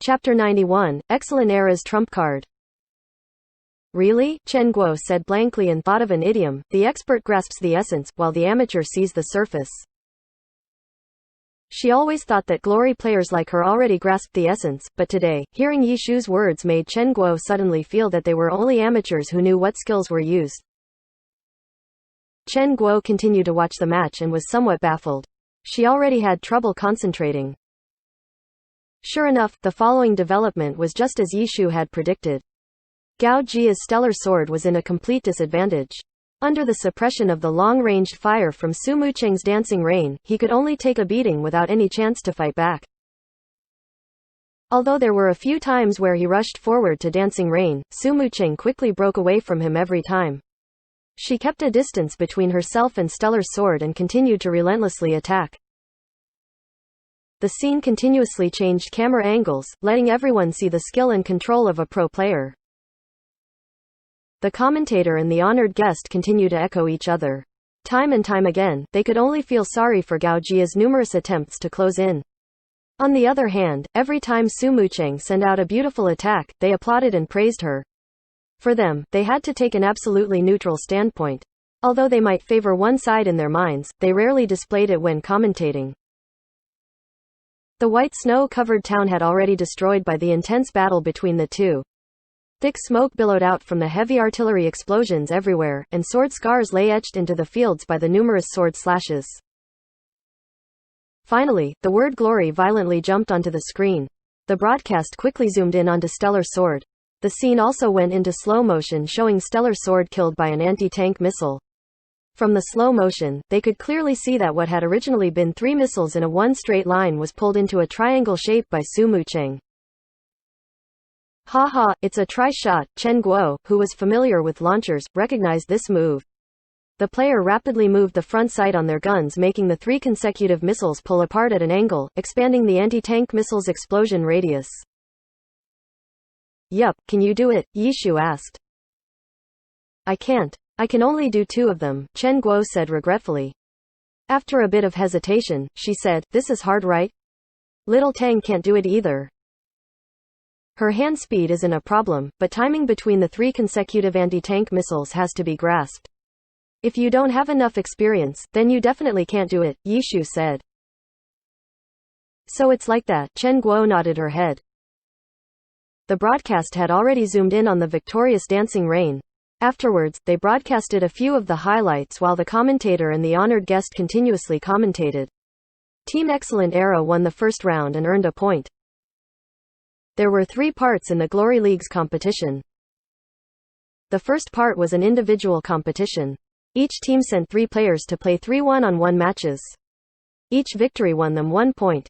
Chapter 91, Excellent Era's Trump Card. Really? Chen Guo said blankly and thought of an idiom: the expert grasps the essence, while the amateur sees the surface. She always thought that glory players like her already grasped the essence, but today, hearing Yi Shu's words made Chen Guo suddenly feel that they were only amateurs who knew what skills were used. Chen Guo continued to watch the match and was somewhat baffled. She already had trouble concentrating. Sure enough, the following development was just as Yi Shu had predicted. Gao Jia's stellar sword was in a complete disadvantage. Under the suppression of the long-ranged fire from Su Mucheng's dancing rain, he could only take a beating without any chance to fight back. Although there were a few times where he rushed forward to dancing rain, Su Mucheng quickly broke away from him every time. She kept a distance between herself and stellar sword and continued to relentlessly attack. The scene continuously changed camera angles, letting everyone see the skill and control of a pro player. The commentator and the honored guest continued to echo each other. Time and time again, they could only feel sorry for Gao Jia's numerous attempts to close in. On the other hand, every time Su Mucheng sent out a beautiful attack, they applauded and praised her. For them, they had to take an absolutely neutral standpoint. Although they might favor one side in their minds, they rarely displayed it when commentating. The white snow-covered town had already destroyed by the intense battle between the two. Thick smoke billowed out from the heavy artillery explosions everywhere, and sword scars lay etched into the fields by the numerous sword slashes. Finally, the word glory violently jumped onto the screen. The broadcast quickly zoomed in onto Stellar Sword. The scene also went into slow motion, showing Stellar Sword killed by an anti-tank missile. From the slow motion, they could clearly see that what had originally been 3 missiles in a one straight line was pulled into a triangle shape by Su Mucheng. Ha ha, it's a tri-shot. Chen Guo, who was familiar with launchers, recognized this move. The player rapidly moved the front sight on their guns, making the 3 consecutive missiles pull apart at an angle, expanding the anti-tank missile's explosion radius. Yup, can you do it? Yi Shu asked. I can't. I can only do 2 of them, Chen Guo said regretfully. After a bit of hesitation, she said, this is hard, right? Little Tang can't do it either. Her hand speed isn't a problem, but timing between the 3 consecutive anti-tank missiles has to be grasped. If you don't have enough experience, then you definitely can't do it, Yi Shu said. So it's like that, Chen Guo nodded her head. The broadcast had already zoomed in on the victorious dancing rain. Afterwards, they broadcasted a few of the highlights while the commentator and the honored guest continuously commentated. Team Excellent Era won the first round and earned a point. There were 3 parts in the Glory League's competition. The first part was an individual competition. Each team sent 3 players to play 3 one-on-one matches. Each victory won them 1 point.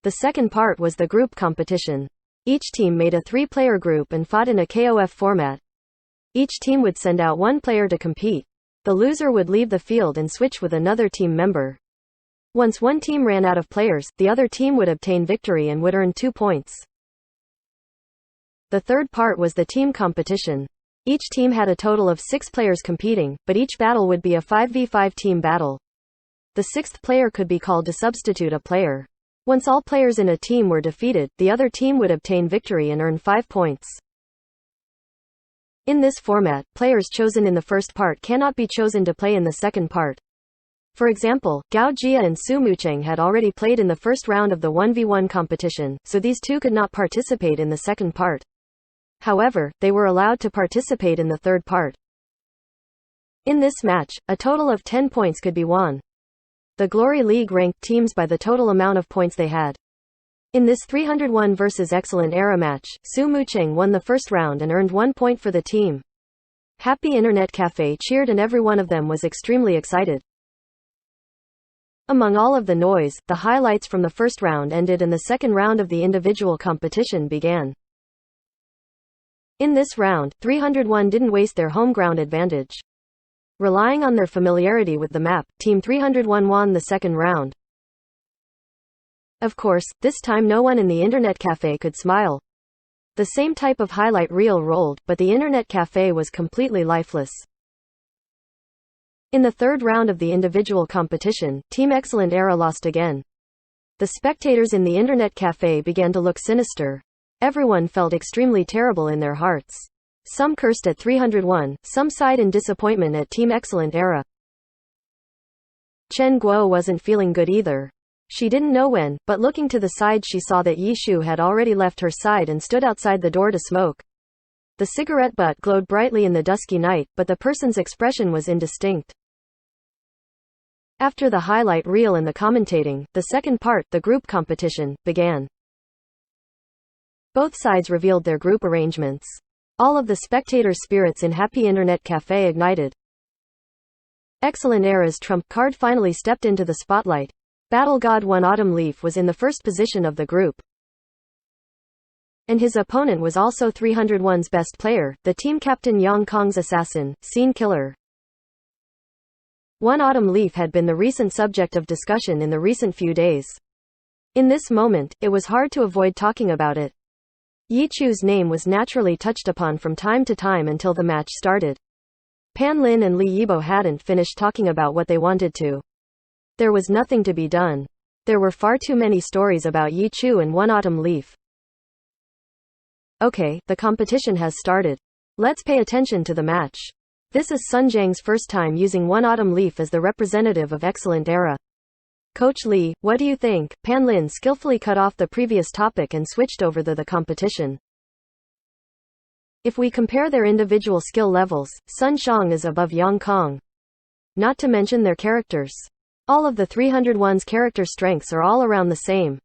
The second part was the group competition. Each team made a 3-player group and fought in a KOF format. Each team would send out 1 player to compete. The loser would leave the field and switch with another team member. Once one team ran out of players, the other team would obtain victory and would earn 2 points. The third part was the team competition. Each team had a total of 6 players competing, but each battle would be a 5v5 team battle. The 6th player could be called to substitute a player. Once all players in a team were defeated, the other team would obtain victory and earn 5 points. In this format, players chosen in the first part cannot be chosen to play in the second part. For example, Gao Jia and Su Mucheng had already played in the first round of the 1v1 competition, so these 2 could not participate in the second part. However, they were allowed to participate in the third part. In this match, a total of 10 points could be won. The Glory League ranked teams by the total amount of points they had. In this 301 vs Excellent Era match, Su Mucheng won the first round and earned 1 point for the team. Happy Internet Cafe cheered and every one of them was extremely excited. Among all of the noise, the highlights from the first round ended and the second round of the individual competition began. In this round, 301 didn't waste their home ground advantage. Relying on their familiarity with the map, Team 301 won the second round. Of course, this time no one in the Internet Cafe could smile. The same type of highlight reel rolled, but the Internet Cafe was completely lifeless. In the third round of the individual competition, Team Excellent Era lost again. The spectators in the internet cafe began to look sinister. Everyone felt extremely terrible in their hearts. Some cursed at 301, some sighed in disappointment at Team Excellent Era. Chen Guo wasn't feeling good either. She didn't know when, but looking to the side she saw that Yi Shu had already left her side and stood outside the door to smoke. The cigarette butt glowed brightly in the dusky night, but the person's expression was indistinct. After the highlight reel and the commentating, the second part, the group competition, began. Both sides revealed their group arrangements. All of the spectator spirits in Happy Internet Cafe ignited. Excellent Era's trump card finally stepped into the spotlight. Battle God 1 Autumn Leaf was in the first position of the group. And his opponent was also 301's best player, the team captain Yang Kong's assassin, Scene Killer. 1 Autumn Leaf had been the recent subject of discussion in the recent few days. In this moment, it was hard to avoid talking about it. Yi Chu's name was naturally touched upon from time to time until the match started. Pan Lin and Li Yibo hadn't finished talking about what they wanted to. There was nothing to be done. There were far too many stories about Yi Chu and 1 Autumn Leaf. Okay, the competition has started. Let's pay attention to the match. This is Sun Jiang's first time using 1 Autumn Leaf as the representative of Excellent Era. Coach Li, what do you think? Pan Lin skillfully cut off the previous topic and switched over to the competition. If we compare their individual skill levels, Sun Xiang is above Yang Kong. Not to mention their characters. All of the 301's character strengths are all around the same.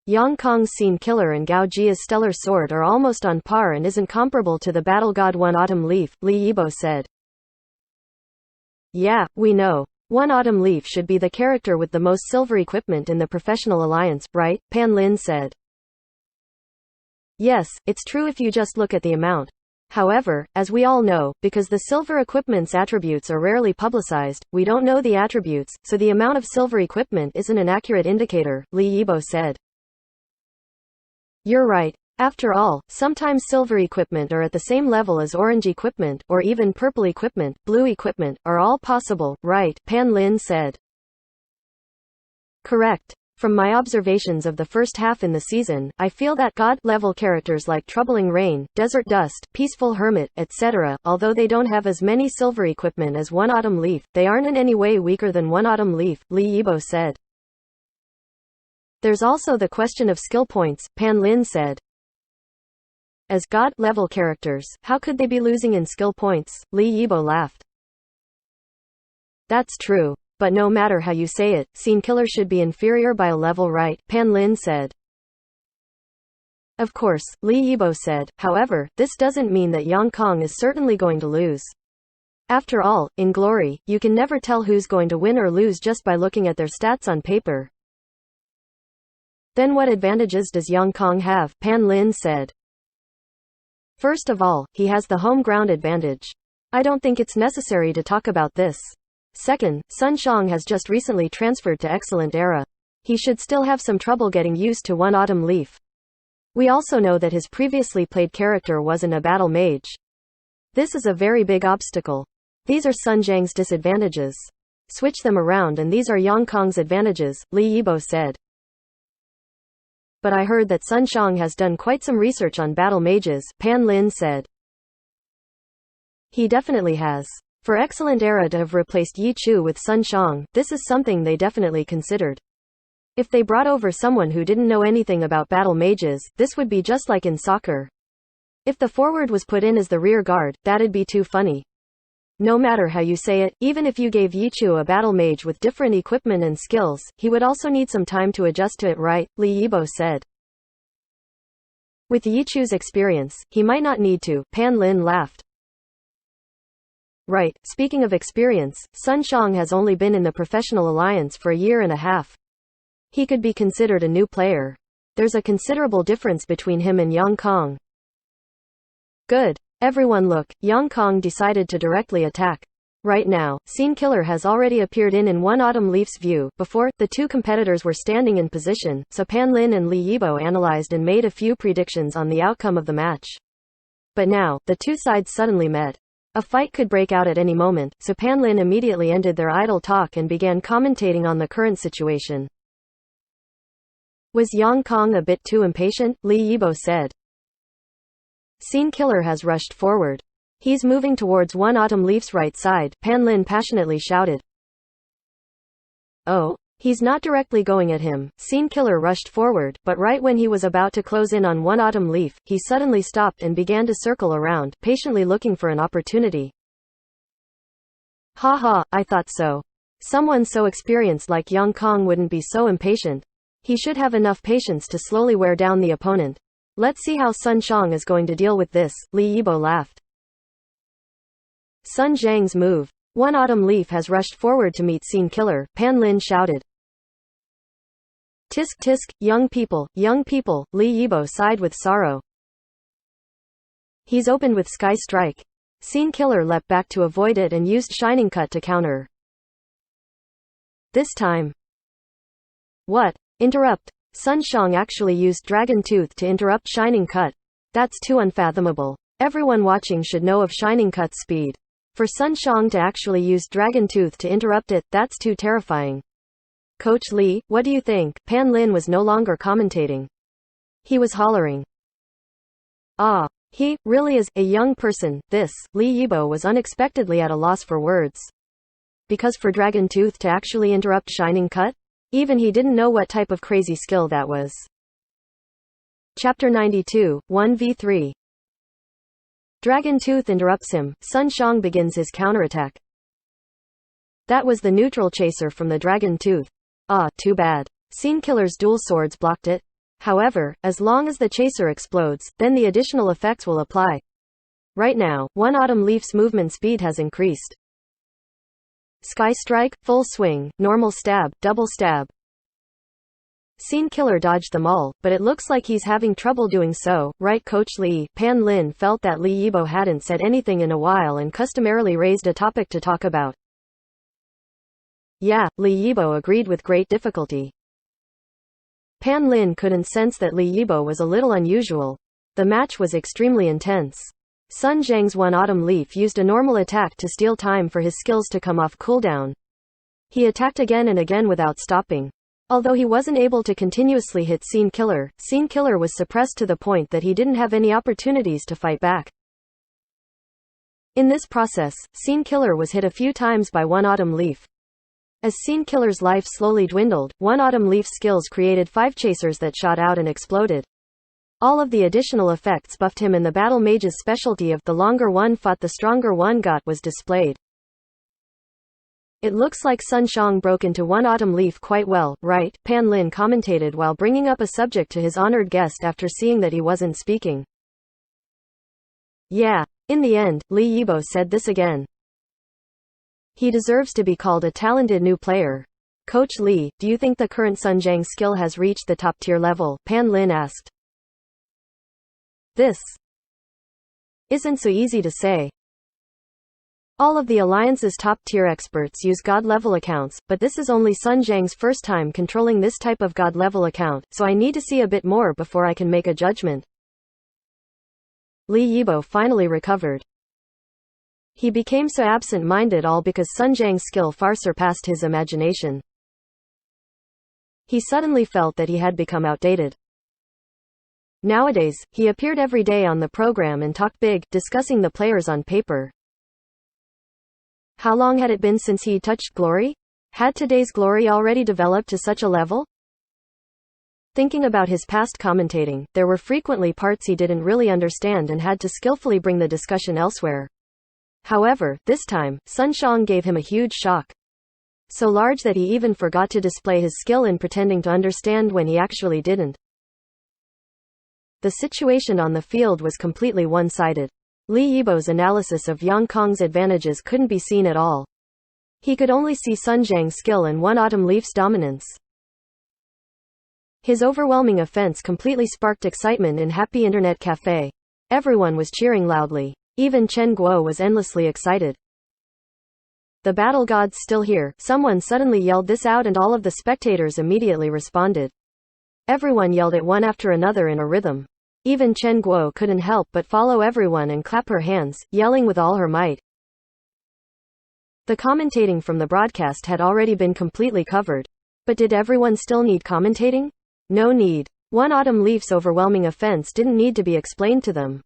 Yang Kong's Scene Killer and Gao Jia's Stellar Sword are almost on par and isn't comparable to the Battle God 1 Autumn Leaf, Li Yibo said. Yeah, we know. 1 Autumn Leaf should be the character with the most silver equipment in the professional alliance, right? Pan Lin said. Yes, it's true if you just look at the amount. However, as we all know, because the silver equipment's attributes are rarely publicized, we don't know the attributes, so the amount of silver equipment isn't an accurate indicator, Li Yibo said. You're right. After all, sometimes silver equipment are at the same level as orange equipment, or even purple equipment, blue equipment, are all possible, right? Pan Lin said. Correct. From my observations of the first half in the season, I feel that God-level characters like Troubling Rain, Desert Dust, Peaceful Hermit, etc., although they don't have as many silver equipment as 1 Autumn Leaf, they aren't in any way weaker than 1 Autumn Leaf, Li Yibo said. There's also the question of skill points, Pan Lin said. As God-level characters, how could they be losing in skill points? Li Yibo laughed. That's true. But no matter how you say it, Scene Killer should be inferior by a level, right? Pan Lin said. Of course, Li Yibo said. However, this doesn't mean that Yang Kong is certainly going to lose. After all, in Glory, you can never tell who's going to win or lose just by looking at their stats on paper. Then what advantages does Yang Kong have? Pan Lin said. First of all, he has the home ground advantage. I don't think it's necessary to talk about this. Second, Sun Xiang has just recently transferred to Excellent Era. He should still have some trouble getting used to 1 Autumn Leaf. We also know that his previously played character wasn't a battle mage. This is a very big obstacle. These are Sun Jiang's disadvantages. Switch them around and these are Yang Kong's advantages, Li Yibo said. But I heard that Sun Xiang has done quite some research on battle mages, Pan Lin said. He definitely has. For Excellent Era to have replaced Yi Chu with Sun Xiang, this is something they definitely considered. If they brought over someone who didn't know anything about battle mages, this would be just like in soccer. If the forward was put in as the rear guard, that'd be too funny. No matter how you say it, even if you gave Yi Chu a battle mage with different equipment and skills, he would also need some time to adjust to it, right? Li Yibo said. With Yi Chu's experience, he might not need to, Pan Lin laughed. Right, speaking of experience, Sun Xiang has only been in the professional alliance for a year and a half. He could be considered a new player. There's a considerable difference between him and Yang Kong. Good. Everyone look, Yang Kong decided to directly attack. Right now, Scene Killer has already appeared in 1 Autumn Leaf's view. Before, the two competitors were standing in position, so Pan Lin and Li Yibo analyzed and made a few predictions on the outcome of the match. But now, the two sides suddenly met. A fight could break out at any moment, so Pan Lin immediately ended their idle talk and began commentating on the current situation. Was Yang Kong a bit too impatient? Li Yibo said. Scene killer has rushed forward. He's moving towards One Autumn Leaf's right side, Pan Lin passionately shouted. Oh? He's not directly going at him. Scene killer rushed forward, but right when he was about to close in on One Autumn Leaf, he suddenly stopped and began to circle around, patiently looking for an opportunity. Ha ha, I thought so. Someone so experienced like Yang Kong wouldn't be so impatient. He should have enough patience to slowly wear down the opponent. Let's see how Sun Shang is going to deal with this, Li Yibo laughed. Sun Zhang's move. One Autumn Leaf has rushed forward to meet Scene Killer, Pan Lin shouted. Tisk tisk, young people, Li Yibo sighed with sorrow. He's opened with Sky Strike. Scene Killer leapt back to avoid it and used Shining Cut to counter. This time. What? Interrupt. Sun Shang actually used Dragon Tooth to interrupt Shining Cut. That's too unfathomable. Everyone watching should know of Shining Cut's speed. For Sun Shang to actually use Dragon Tooth to interrupt it, that's too terrifying. Coach Li, what do you think? Pan Lin was no longer commentating. He was hollering. Ah, he really is a young person. This, Li Yibo was unexpectedly at a loss for words. Because for Dragon Tooth to actually interrupt Shining Cut? Even he didn't know what type of crazy skill that was. Chapter 92, 1v3. Dragon Tooth interrupts him. Sun Shang begins his counterattack. That was the neutral chaser from the Dragon Tooth. Ah, too bad. Scene Killer's dual swords blocked it. However, as long as the chaser explodes, then the additional effects will apply. Right now, One Autumn Leaf's movement speed has increased. Sky Strike, full swing, normal stab, double stab. Scene Killer dodged them all, but it looks like he's having trouble doing so, right Coach Li? Pan Lin felt that Li Yibo hadn't said anything in a while and customarily raised a topic to talk about. Yeah, Li Yibo agreed with great difficulty. Pan Lin couldn't sense that Li Yibo was a little unusual. The match was extremely intense. Sun Zhang's One Autumn Leaf used a normal attack to steal time for his skills to come off cooldown. He attacked again and again without stopping. Although he wasn't able to continuously hit Scene Killer was suppressed to the point that he didn't have any opportunities to fight back. In this process, Scene Killer was hit a few times by One Autumn Leaf. As Scene Killer's life slowly dwindled, One Autumn Leaf's skills created 5 chasers that shot out and exploded. All of the additional effects buffed him, and the battle mage's specialty of the longer one fought the stronger one got was displayed. It looks like Sun Shang broke into One Autumn Leaf quite well, right? Pan Lin commentated while bringing up a subject to his honored guest after seeing that he wasn't speaking. Yeah. In the end, Li Yibo said this again. He deserves to be called a talented new player. Coach Li, do you think the current Sun Zhang skill has reached the top tier level? Pan Lin asked. This isn't so easy to say. All of the Alliance's top-tier experts use God-level accounts, but this is only Sun Zhang's first time controlling this type of God-level account, so I need to see a bit more before I can make a judgment. Li Yibo finally recovered. He became so absent-minded all because Sun Zhang's skill far surpassed his imagination. He suddenly felt that he had become outdated. Nowadays, he appeared every day on the program and talked big, discussing the players on paper. How long had it been since he touched glory? Had today's glory already developed to such a level? Thinking about his past commentating, there were frequently parts he didn't really understand and had to skillfully bring the discussion elsewhere. However, this time, Sun Shang gave him a huge shock. So large that he even forgot to display his skill in pretending to understand when he actually didn't. The situation on the field was completely one-sided. Li Yibo's analysis of Yang Kong's advantages couldn't be seen at all. He could only see Sun Zhang's skill and One Autumn Leaf's dominance. His overwhelming offense completely sparked excitement in Happy Internet Cafe. Everyone was cheering loudly. Even Chen Guo was endlessly excited. The battle god's still here. Someone suddenly yelled this out and all of the spectators immediately responded. Everyone yelled it one after another in a rhythm. Even Chen Guo couldn't help but follow everyone and clap her hands, yelling with all her might. The commentating from the broadcast had already been completely covered. But did everyone still need commentating? No need. One Autumn Leaf's overwhelming offense didn't need to be explained to them.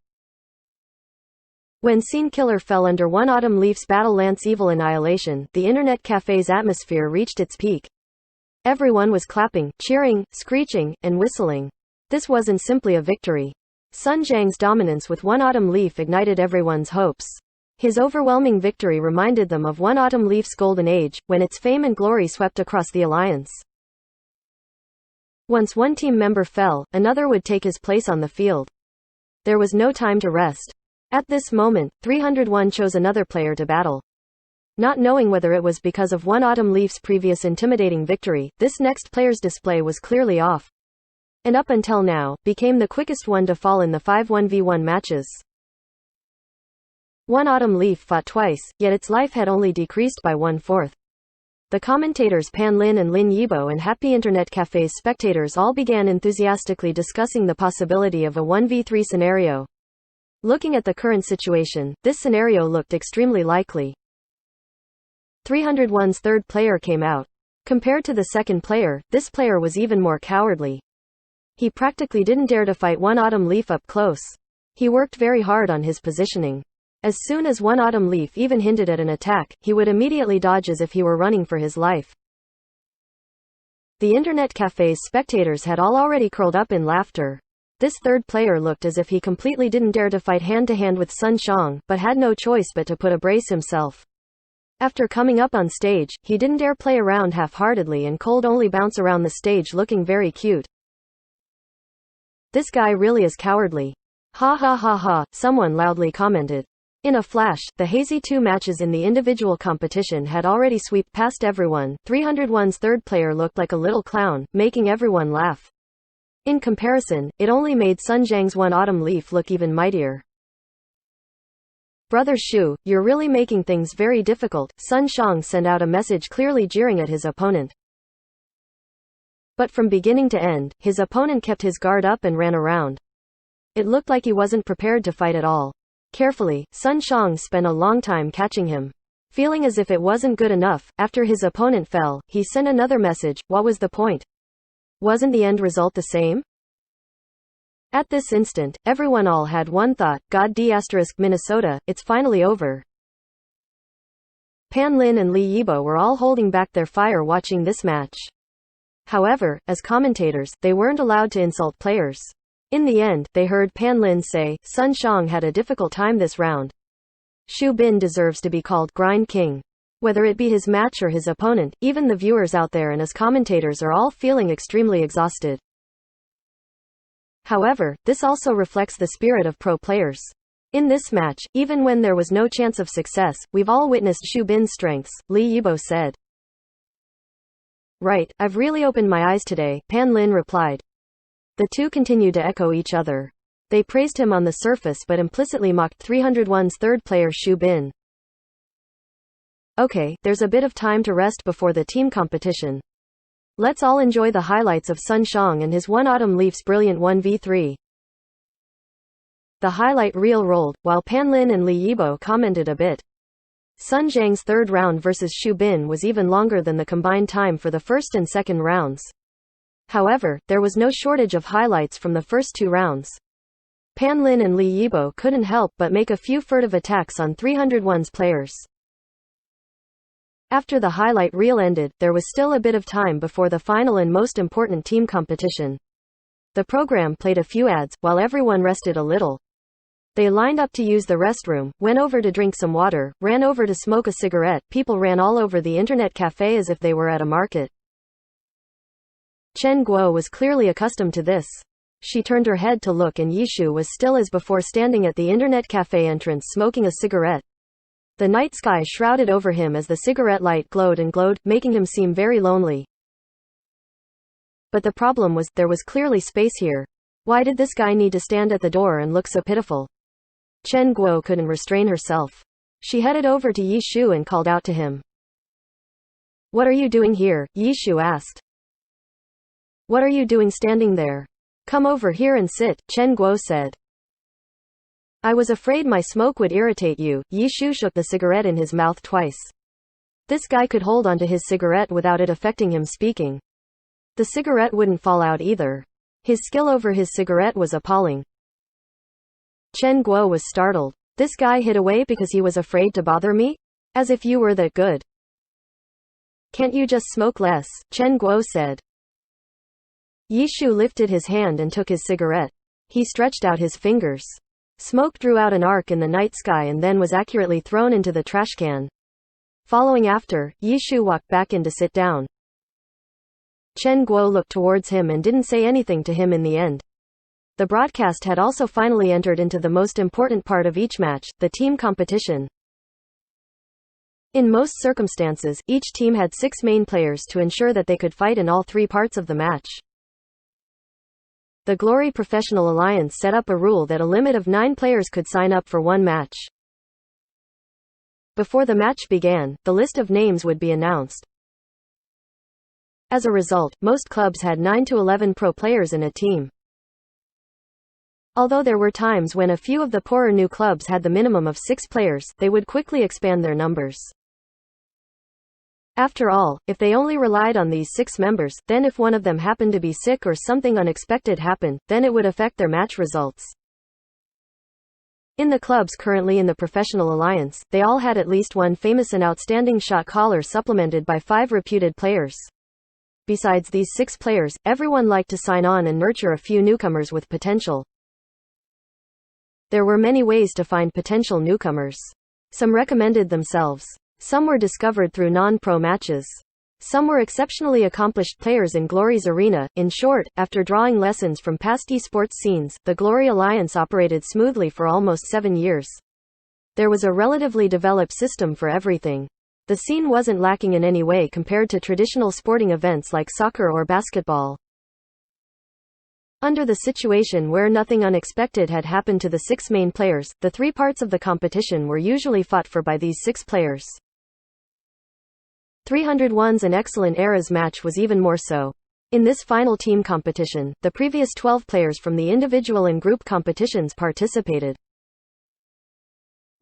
When Scene Killer fell under One Autumn Leaf's battle lance evil annihilation, the internet cafe's atmosphere reached its peak. Everyone was clapping, cheering, screeching, and whistling. This wasn't simply a victory. Sun Jiang's dominance with One Autumn Leaf ignited everyone's hopes. His overwhelming victory reminded them of One Autumn Leaf's golden age, when its fame and glory swept across the alliance. Once one team member fell, another would take his place on the field. There was no time to rest. At this moment, 301 chose another player to battle. Not knowing whether it was because of One Autumn Leaf's previous intimidating victory, this next player's display was clearly off. And up until now, became the quickest one to fall in the 5 1v1 matches. One Autumn Leaf fought twice, yet its life had only decreased by 1/4. The commentators Pan Lin and Lin Yibo and Happy Internet Cafe's spectators all began enthusiastically discussing the possibility of a 1v3 scenario. Looking at the current situation, this scenario looked extremely likely. 301's third player came out. Compared to the second player, this player was even more cowardly. He practically didn't dare to fight One Autumn Leaf up close. He worked very hard on his positioning. As soon as One Autumn Leaf even hinted at an attack, he would immediately dodge as if he were running for his life. The internet cafe's spectators had all already curled up in laughter. This third player looked as if he completely didn't dare to fight hand-to-hand with Sun Xiang, but had no choice but to put a brace himself. After coming up on stage, he didn't dare play around half-heartedly and cold only bounce around the stage looking very cute. This guy really is cowardly. Ha ha ha ha, someone loudly commented. In a flash, the hazy 2 matches in the individual competition had already swept past everyone. 301's third player looked like a little clown, making everyone laugh. In comparison, it only made Sun Jiang's One Autumn Leaf look even mightier. Brother Shu, you're really making things very difficult, Sun Xiang sent out a message clearly jeering at his opponent. But from beginning to end, his opponent kept his guard up and ran around. It looked like he wasn't prepared to fight at all. Carefully, Sun Xiang spent a long time catching him. Feeling as if it wasn't good enough, after his opponent fell, he sent another message. What was the point? Wasn't the end result the same? At this instant, everyone all had one thought, God d** Minnesota, it's finally over. Pan Lin and Li Yibo were all holding back their fire watching this match. However, as commentators, they weren't allowed to insult players. In the end, they heard Pan Lin say, Sun Xiang had a difficult time this round. Xu Bin deserves to be called Grind King. Whether it be his match or his opponent, even the viewers out there and as commentators are all feeling extremely exhausted. However, this also reflects the spirit of pro players. In this match, even when there was no chance of success, we've all witnessed Xu Bin's strengths, Li Yibo said. Right, I've really opened my eyes today, Pan Lin replied. The two continued to echo each other. They praised him on the surface but implicitly mocked 301's third player Xu Bin. Okay, there's a bit of time to rest before the team competition. Let's all enjoy the highlights of Sun Xiang and his One Autumn Leaf's brilliant 1v3. The highlight reel rolled, while Pan Lin and Li Yibo commented a bit. Sun Jiang's third round versus Xu Bin was even longer than the combined time for the first and second rounds. However, there was no shortage of highlights from the first 2 rounds. Pan Lin and Li Yibo couldn't help but make a few furtive attacks on 301's players. After the highlight reel ended, there was still a bit of time before the final and most important team competition. The program played a few ads, while everyone rested a little. They lined up to use the restroom, went over to drink some water, ran over to smoke a cigarette. People ran all over the internet cafe as if they were at a market. Chen Guo was clearly accustomed to this. She turned her head to look and Yishu was still as before standing at the internet cafe entrance smoking a cigarette. The night sky shrouded over him as the cigarette light glowed and glowed, making him seem very lonely. But the problem was, there was clearly space here. Why did this guy need to stand at the door and look so pitiful? Chen Guo couldn't restrain herself. She headed over to Yishu and called out to him. What are you doing here? Yishu asked. What are you doing standing there? Come over here and sit, Chen Guo said. I was afraid my smoke would irritate you. Yishu shook the cigarette in his mouth twice. This guy could hold onto his cigarette without it affecting him speaking. The cigarette wouldn't fall out either. His skill over his cigarette was appalling. Chen Guo was startled. This guy hid away because he was afraid to bother me? As if you were that good. Can't you just smoke less? Chen Guo said. Yishu lifted his hand and took his cigarette. He stretched out his fingers. Smoke drew out an arc in the night sky and then was accurately thrown into the trash can. Following after, Yishu walked back in to sit down. Chen Guo looked towards him and didn't say anything to him in the end. The broadcast had also finally entered into the most important part of each match, the team competition. In most circumstances, each team had 6 main players to ensure that they could fight in all 3 parts of the match. The Glory Professional Alliance set up a rule that a limit of 9 players could sign up for one match. Before the match began, the list of names would be announced. As a result, most clubs had 9 to 11 pro players in a team. Although there were times when a few of the poorer new clubs had the minimum of 6 players, they would quickly expand their numbers. After all, if they only relied on these 6 members, then if one of them happened to be sick or something unexpected happened, then it would affect their match results. In the clubs currently in the Professional Alliance, they all had at least one famous and outstanding shot caller supplemented by 5 reputed players. Besides these 6 players, everyone liked to sign on and nurture a few newcomers with potential. There were many ways to find potential newcomers. Some recommended themselves. Some were discovered through non-pro matches. Some were exceptionally accomplished players in Glory's arena. In short, after drawing lessons from past esports scenes, the Glory Alliance operated smoothly for almost 7 years. There was a relatively developed system for everything. The scene wasn't lacking in any way compared to traditional sporting events like soccer or basketball. Under the situation where nothing unexpected had happened to the 6 main players, the 3 parts of the competition were usually fought for by these 6 players. 301's An Excellent Eras match was even more so. In this final team competition, the previous 12 players from the individual and group competitions participated.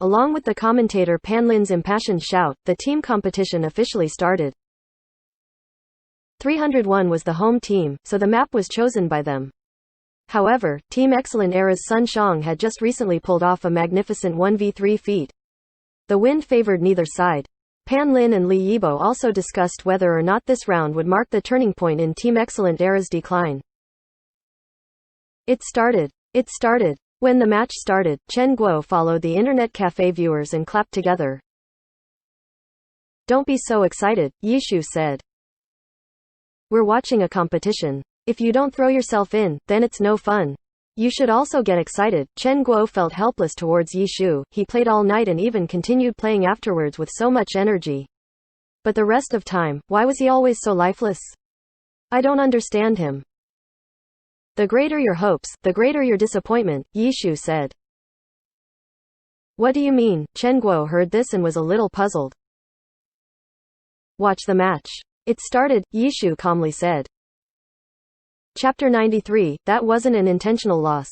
Along with the commentator Pan Lin's impassioned shout, the team competition officially started. 301 was the home team, so the map was chosen by them. However, Team Excellent Era's Sun Xiang had just recently pulled off a magnificent 1v3 feat. The wind favored neither side. Pan Lin and Li Yibo also discussed whether or not this round would mark the turning point in Team Excellent Era's decline. It started. When the match started, Chen Guo followed the internet cafe viewers and clapped together. "Don't be so excited," Yishu said. "We're watching a competition. If you don't throw yourself in, then it's no fun. You should also get excited." Chen Guo felt helpless towards Yishu. He played all night and even continued playing afterwards with so much energy. But the rest of time, why was he always so lifeless? I don't understand him. "The greater your hopes, the greater your disappointment," Yishu said. "What do you mean?" Chen Guo heard this and was a little puzzled. "Watch the match. It started," Yishu calmly said. Chapter 93, That Wasn't an Intentional Loss.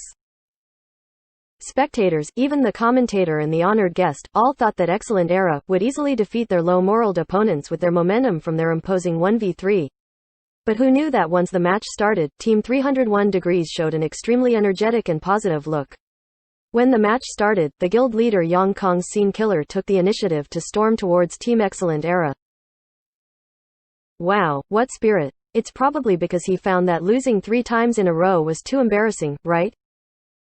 Spectators, even the commentator and the honored guest, all thought that Excellent Era would easily defeat their low-moraled opponents with their momentum from their imposing 1v3. But who knew that once the match started, Team 301 Degrees showed an extremely energetic and positive look. When the match started, the guild leader Yang Kong's Scene Killer took the initiative to storm towards Team Excellent Era. Wow, what spirit! It's probably because he found that losing 3 times in a row was too embarrassing, right?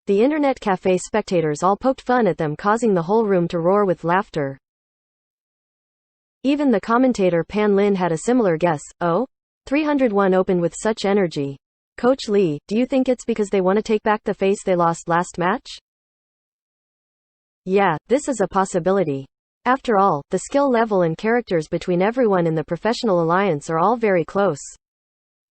The internet cafe spectators all poked fun at them, causing the whole room to roar with laughter. Even the commentator Pan Lin had a similar guess. "Oh? 301 opened with such energy. Coach Lee, do you think it's because they want to take back the face they lost last match?" Yeah, this is a possibility. After all, the skill level and characters between everyone in the Professional Alliance are all very close.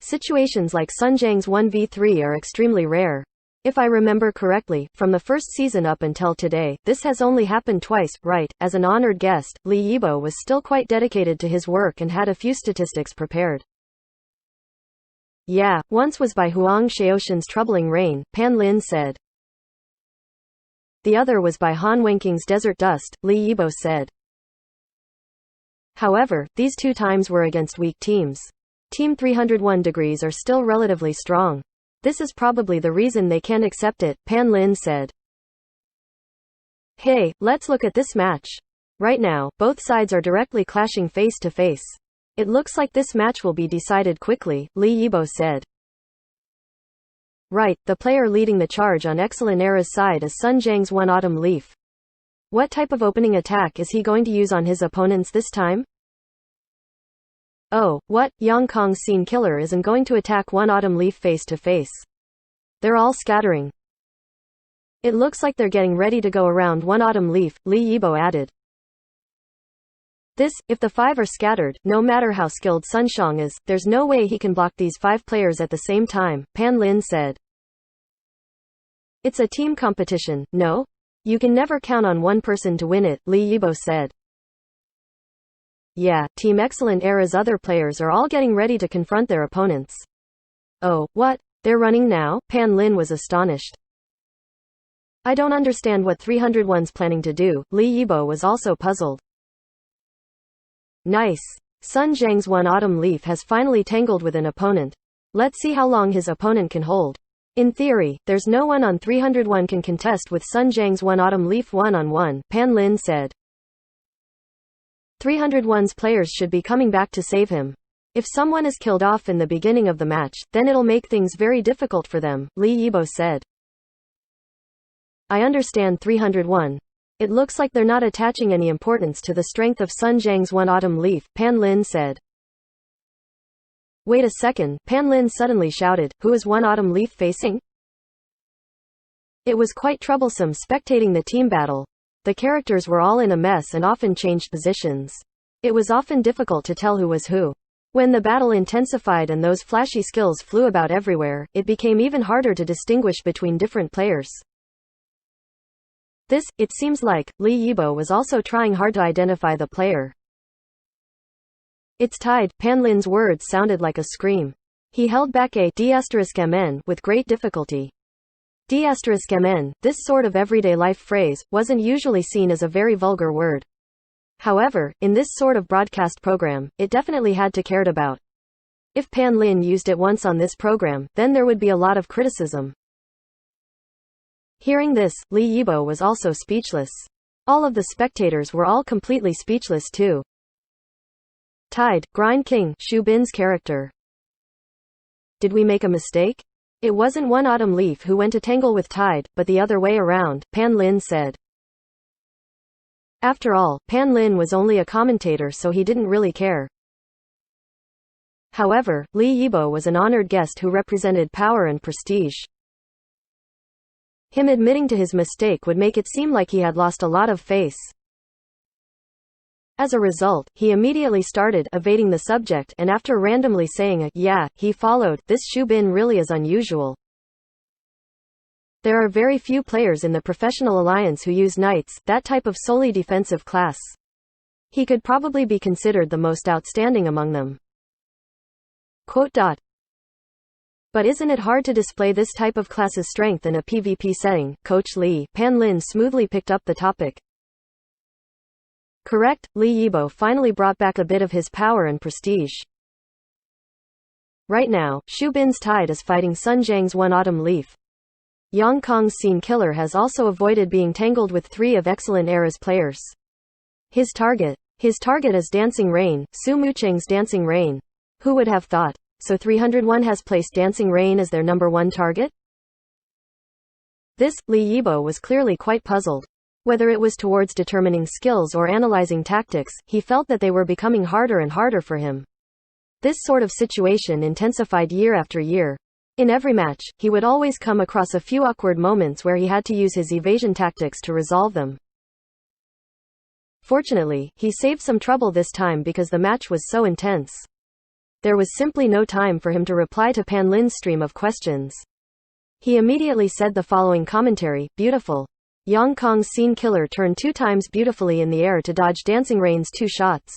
Situations like Sun Jiang's 1v3 are extremely rare. If I remember correctly, from the first season up until today, this has only happened twice, right? As an honored guest, Li Yibo was still quite dedicated to his work and had a few statistics prepared. Yeah, once was by Huang Xiaoshan's Troubling Rain, Pan Lin said. The other was by Han Wenking's Desert Dust, Li Yibo said. However, these 2 times were against weak teams. Team 301 degrees are still relatively strong. This is probably the reason they can't accept it, Pan Lin said. Hey, let's look at this match. Right now, both sides are directly clashing face to face. It looks like this match will be decided quickly, Li Yibo said. Right, the player leading the charge on Excellent Era's side is Sun Jiang's One Autumn Leaf. What type of opening attack is he going to use on his opponents this time? Oh, what? Yang Kong's Scene Killer isn't going to attack One Autumn Leaf face to face. They're all scattering. It looks like they're getting ready to go around One Autumn Leaf, Li Yibo added. If the 5 are scattered, no matter how skilled Sun Xiang is, there's no way he can block these 5 players at the same time, Pan Lin said. It's a team competition, no? You can never count on one person to win it, Li Yibo said. Yeah, Team Excellent Era's other players are all getting ready to confront their opponents. Oh, what? They're running now? Pan Lin was astonished. I don't understand what 301's planning to do, Li Yibo was also puzzled. Nice. Sun Jiang's One Autumn Leaf has finally tangled with an opponent. Let's see how long his opponent can hold. In theory, there's no one on 301 can contest with Sun Jiang's One Autumn Leaf one-on-one, Pan Lin said. 301's players should be coming back to save him. If someone is killed off in the beginning of the match, then it'll make things very difficult for them, Li Yibo said. I understand 301. It looks like they're not attaching any importance to the strength of Sun Jiang's One Autumn Leaf, Pan Lin said. Wait a second, Pan Lin suddenly shouted, who is One Autumn Leaf facing? It was quite troublesome spectating the team battle. The characters were all in a mess and often changed positions. It was often difficult to tell who was who. When the battle intensified and those flashy skills flew about everywhere, it became even harder to distinguish between different players. It seems like, Li Yibo was also trying hard to identify the player. It's tied, Pan Lin's words sounded like a scream. He held back a d*mn with great difficulty. D*mn, this sort of everyday life phrase, wasn't usually seen as a very vulgar word. However, in this sort of broadcast program, it definitely had to cared about. If Pan Lin used it once on this program, then there would be a lot of criticism. Hearing this, Li Yibo was also speechless. All of the spectators were all completely speechless too. Tied, Grind King, Xu Bin's character. Did we make a mistake? It wasn't One Autumn Leaf who went to tangle with Tide, but the other way around, Pan Lin said. After all, Pan Lin was only a commentator, so he didn't really care. However, Li Yibo was an honored guest who represented power and prestige. Him admitting to his mistake would make it seem like he had lost a lot of face. As a result, he immediately started evading the subject, and after randomly saying a yeah, he followed, this Xu Bin really is unusual. There are very few players in the professional alliance who use knights, that type of solely defensive class. He could probably be considered the most outstanding among them. But isn't it hard to display this type of class's strength in a PvP setting, Coach Li? Pan Lin smoothly picked up the topic. Correct, Li Yibo finally brought back a bit of his power and prestige. Right now, Xu Bin's Tide is fighting Sun Jiang's One Autumn Leaf. Yang Kong's Scene Killer has also avoided being tangled with 3 of Excellent Era's players. His target is Dancing Rain, Su Mucheng's Dancing Rain. Who would have thought? So 301 has placed Dancing Rain as their number 1 target? Li Yibo was clearly quite puzzled. Whether it was towards determining skills or analyzing tactics, he felt that they were becoming harder and harder for him. This sort of situation intensified year after year. In every match, he would always come across a few awkward moments where he had to use his evasion tactics to resolve them. Fortunately, he saved some trouble this time because the match was so intense. There was simply no time for him to reply to Pan Lin's stream of questions. He immediately said the following commentary, beautiful. Yang Kong's Scene Killer turned 2 times beautifully in the air to dodge Dancing Rain's 2 shots.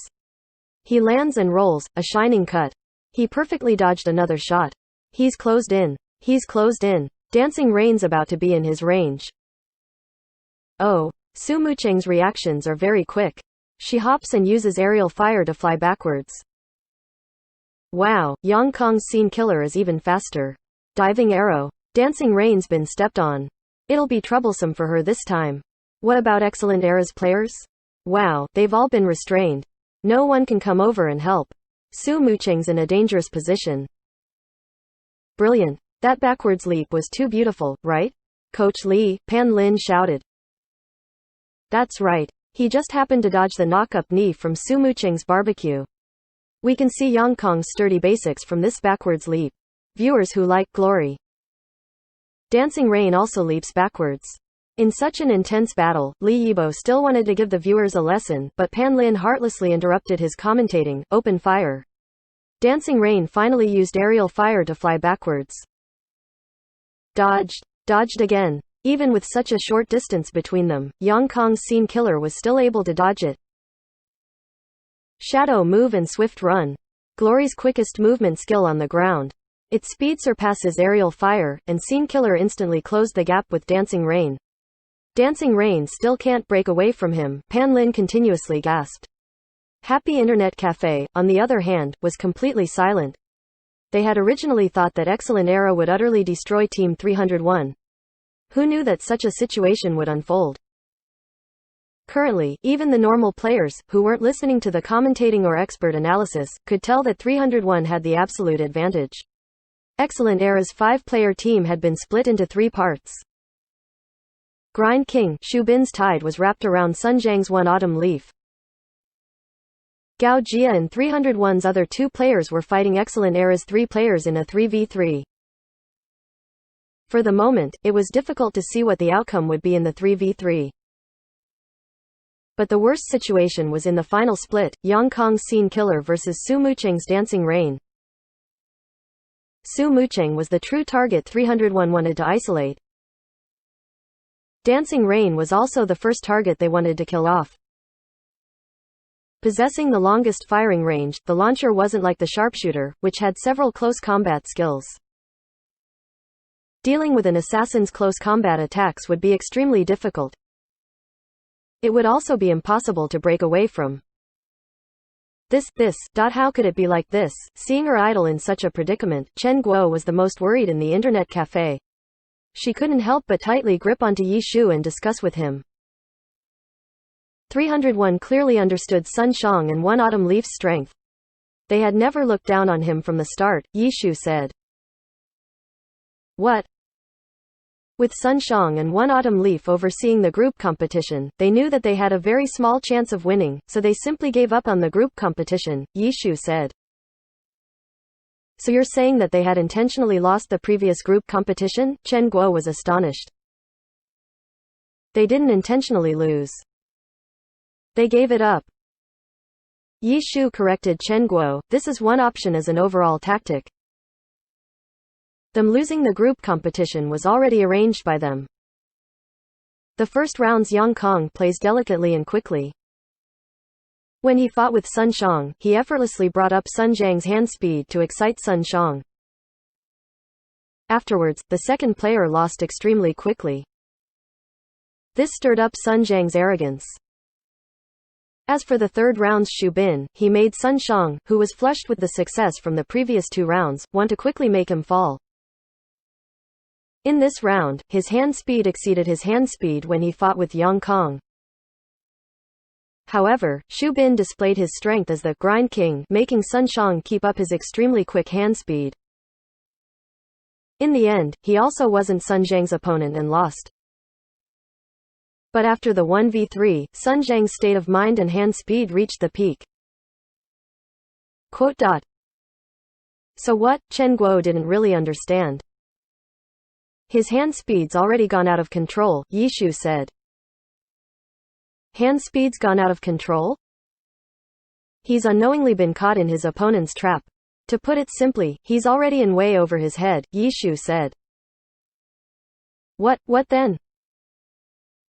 He lands and rolls, a shining cut. He perfectly dodged another shot. He's closed in. Dancing Rain's about to be in his range. Oh, Su Mucheng's reactions are very quick. She hops and uses aerial fire to fly backwards. Wow, Yang Kong's scene killer is even faster. Diving arrow. Dancing Rain's been stepped on. It'll be troublesome for her this time. What about Excellent Era's players? Wow, they've all been restrained. No one can come over and help. Su Mucheng's in a dangerous position. Brilliant. That backwards leap was too beautiful, right? Coach Lee, Pan Lin shouted. That's right. He just happened to dodge the knock-up knee from Su Mucheng's barbecue. We can see Yang Kong's sturdy basics from this backwards leap. Viewers who like glory. Dancing Rain also leaps backwards. In such an intense battle, Li Yibo still wanted to give the viewers a lesson, but Pan Lin heartlessly interrupted his commentating. Open fire. Dancing Rain finally used aerial fire to fly backwards. Dodged again. Even with such a short distance between them, Yang Kong's scene killer was still able to dodge it. Shadow move and swift run. Glory's quickest movement skill on the ground. Its speed surpasses aerial fire, and scene killer instantly closed the gap with Dancing Rain. Dancing Rain still can't break away from him, Pan Lin continuously gasped. Happy Internet Cafe, on the other hand, was completely silent. They had originally thought that Excellent Era would utterly destroy Team 301. Who knew that such a situation would unfold? Currently, even the normal players, who weren't listening to the commentating or expert analysis, could tell that 301 had the absolute advantage. Excellent Era's 5-player team had been split into 3 parts. Grind King, Xu Bin's tide was wrapped around Sun Jiang's One Autumn Leaf. Gao Jia and 301's other 2 players were fighting Excellent Era's 3 players in a 3v3. For the moment, it was difficult to see what the outcome would be in the 3v3. But the worst situation was in the final split, Yang Kong's scene killer versus Su Mucheng's Dancing Rain. Su Mucheng was the true target 301 wanted to isolate. Dancing Rain was also the first target they wanted to kill off. Possessing the longest firing range, the launcher wasn't like the sharpshooter, which had several close combat skills. Dealing with an assassin's close combat attacks would be extremely difficult. It would also be impossible to break away from. How could it be like this? Seeing her idol in such a predicament, Chen Guo was the most worried in the internet cafe. She couldn't help but tightly grip onto Yi Shu and discuss with him. 301 clearly understood Sun Shang and One Autumn Leaf's strength. They had never looked down on him from the start, Yi Shu said. What? With Sun Shang and One Autumn Leaf overseeing the group competition, they knew that they had a very small chance of winning, so they simply gave up on the group competition, Yi Shu said. So you're saying that they had intentionally lost the previous group competition? Chen Guo was astonished. They didn't intentionally lose. They gave it up. Yi Shu corrected Chen Guo, this is one option as an overall tactic. Them losing the group competition was already arranged by them. The first rounds Yang Kong plays delicately and quickly. When he fought with Sun Shang, he effortlessly brought up Sun Jiang's hand speed to excite Sun Shang. Afterwards, the second player lost extremely quickly. This stirred up Sun Jiang's arrogance. As for the third round's Xu Bin, he made Sun Shang, who was flushed with the success from the previous 2 rounds, want to quickly make him fall. In this round, his hand speed exceeded his hand speed when he fought with Yang Kong. However, Xu Bin displayed his strength as the Grind King, making Sun Shang keep up his extremely quick hand speed. In the end, he also wasn't Sun Jiang's opponent and lost. But after the 1v3, Sun Jiang's state of mind and hand speed reached the peak. So what? Chen Guo didn't really understand. His hand speed's already gone out of control, Yi Shu said. Hand speed's gone out of control? He's unknowingly been caught in his opponent's trap. To put it simply, he's already in way over his head, Yi Shu said. What then?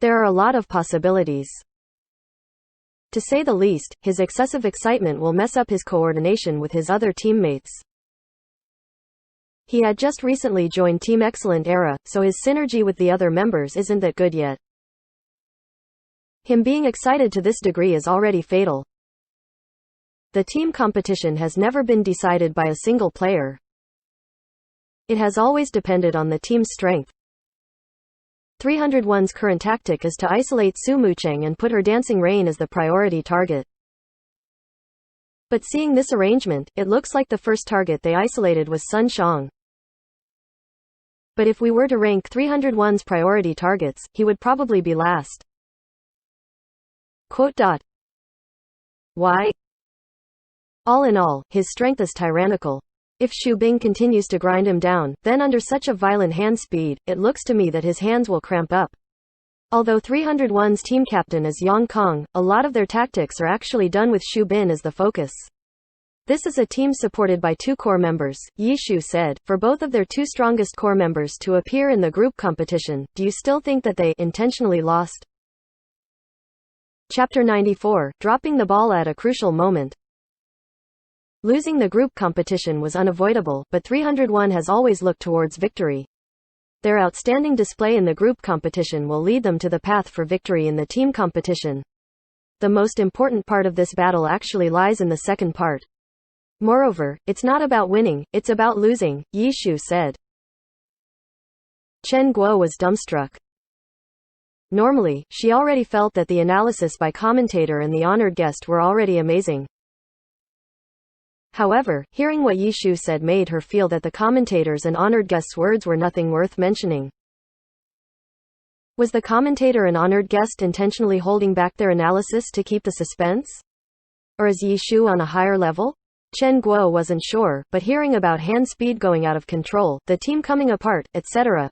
There are a lot of possibilities. To say the least, his excessive excitement will mess up his coordination with his other teammates. He had just recently joined Team Excellent Era, so his synergy with the other members isn't that good yet. Him being excited to this degree is already fatal. The team competition has never been decided by a single player. It has always depended on the team's strength. 301's current tactic is to isolate Su Mucheng and put her dancing rain as the priority target. But seeing this arrangement, it looks like the first target they isolated was Sun Xiang. But if we were to rank 301's priority targets, he would probably be last. Why? All in all, his strength is tyrannical. If Xu Bing continues to grind him down, then under such a violent hand speed, it looks to me that his hands will cramp up. Although 301's team captain is Yang Kong, a lot of their tactics are actually done with Xu Bin as the focus. This is a team supported by 2 core members, Yi Shu said. For both of their 2 strongest core members to appear in the group competition, do you still think that they intentionally lost? Chapter 94, Dropping the Ball at a Crucial Moment. Losing the group competition was unavoidable, but 301 has always looked towards victory. Their outstanding display in the group competition will lead them to the path for victory in the team competition. The most important part of this battle actually lies in the second part. Moreover, it's not about winning, it's about losing, Yi Shu said. Chen Guo was dumbstruck. Normally, she already felt that the analysis by commentator and the honored guest were already amazing. However, hearing what Yi Shu said made her feel that the commentators and honored guests' words were nothing worth mentioning. Was the commentator and honored guest intentionally holding back their analysis to keep the suspense? Or is Yi Shu on a higher level? Chen Guo wasn't sure, but hearing about hand speed going out of control, the team coming apart, etc.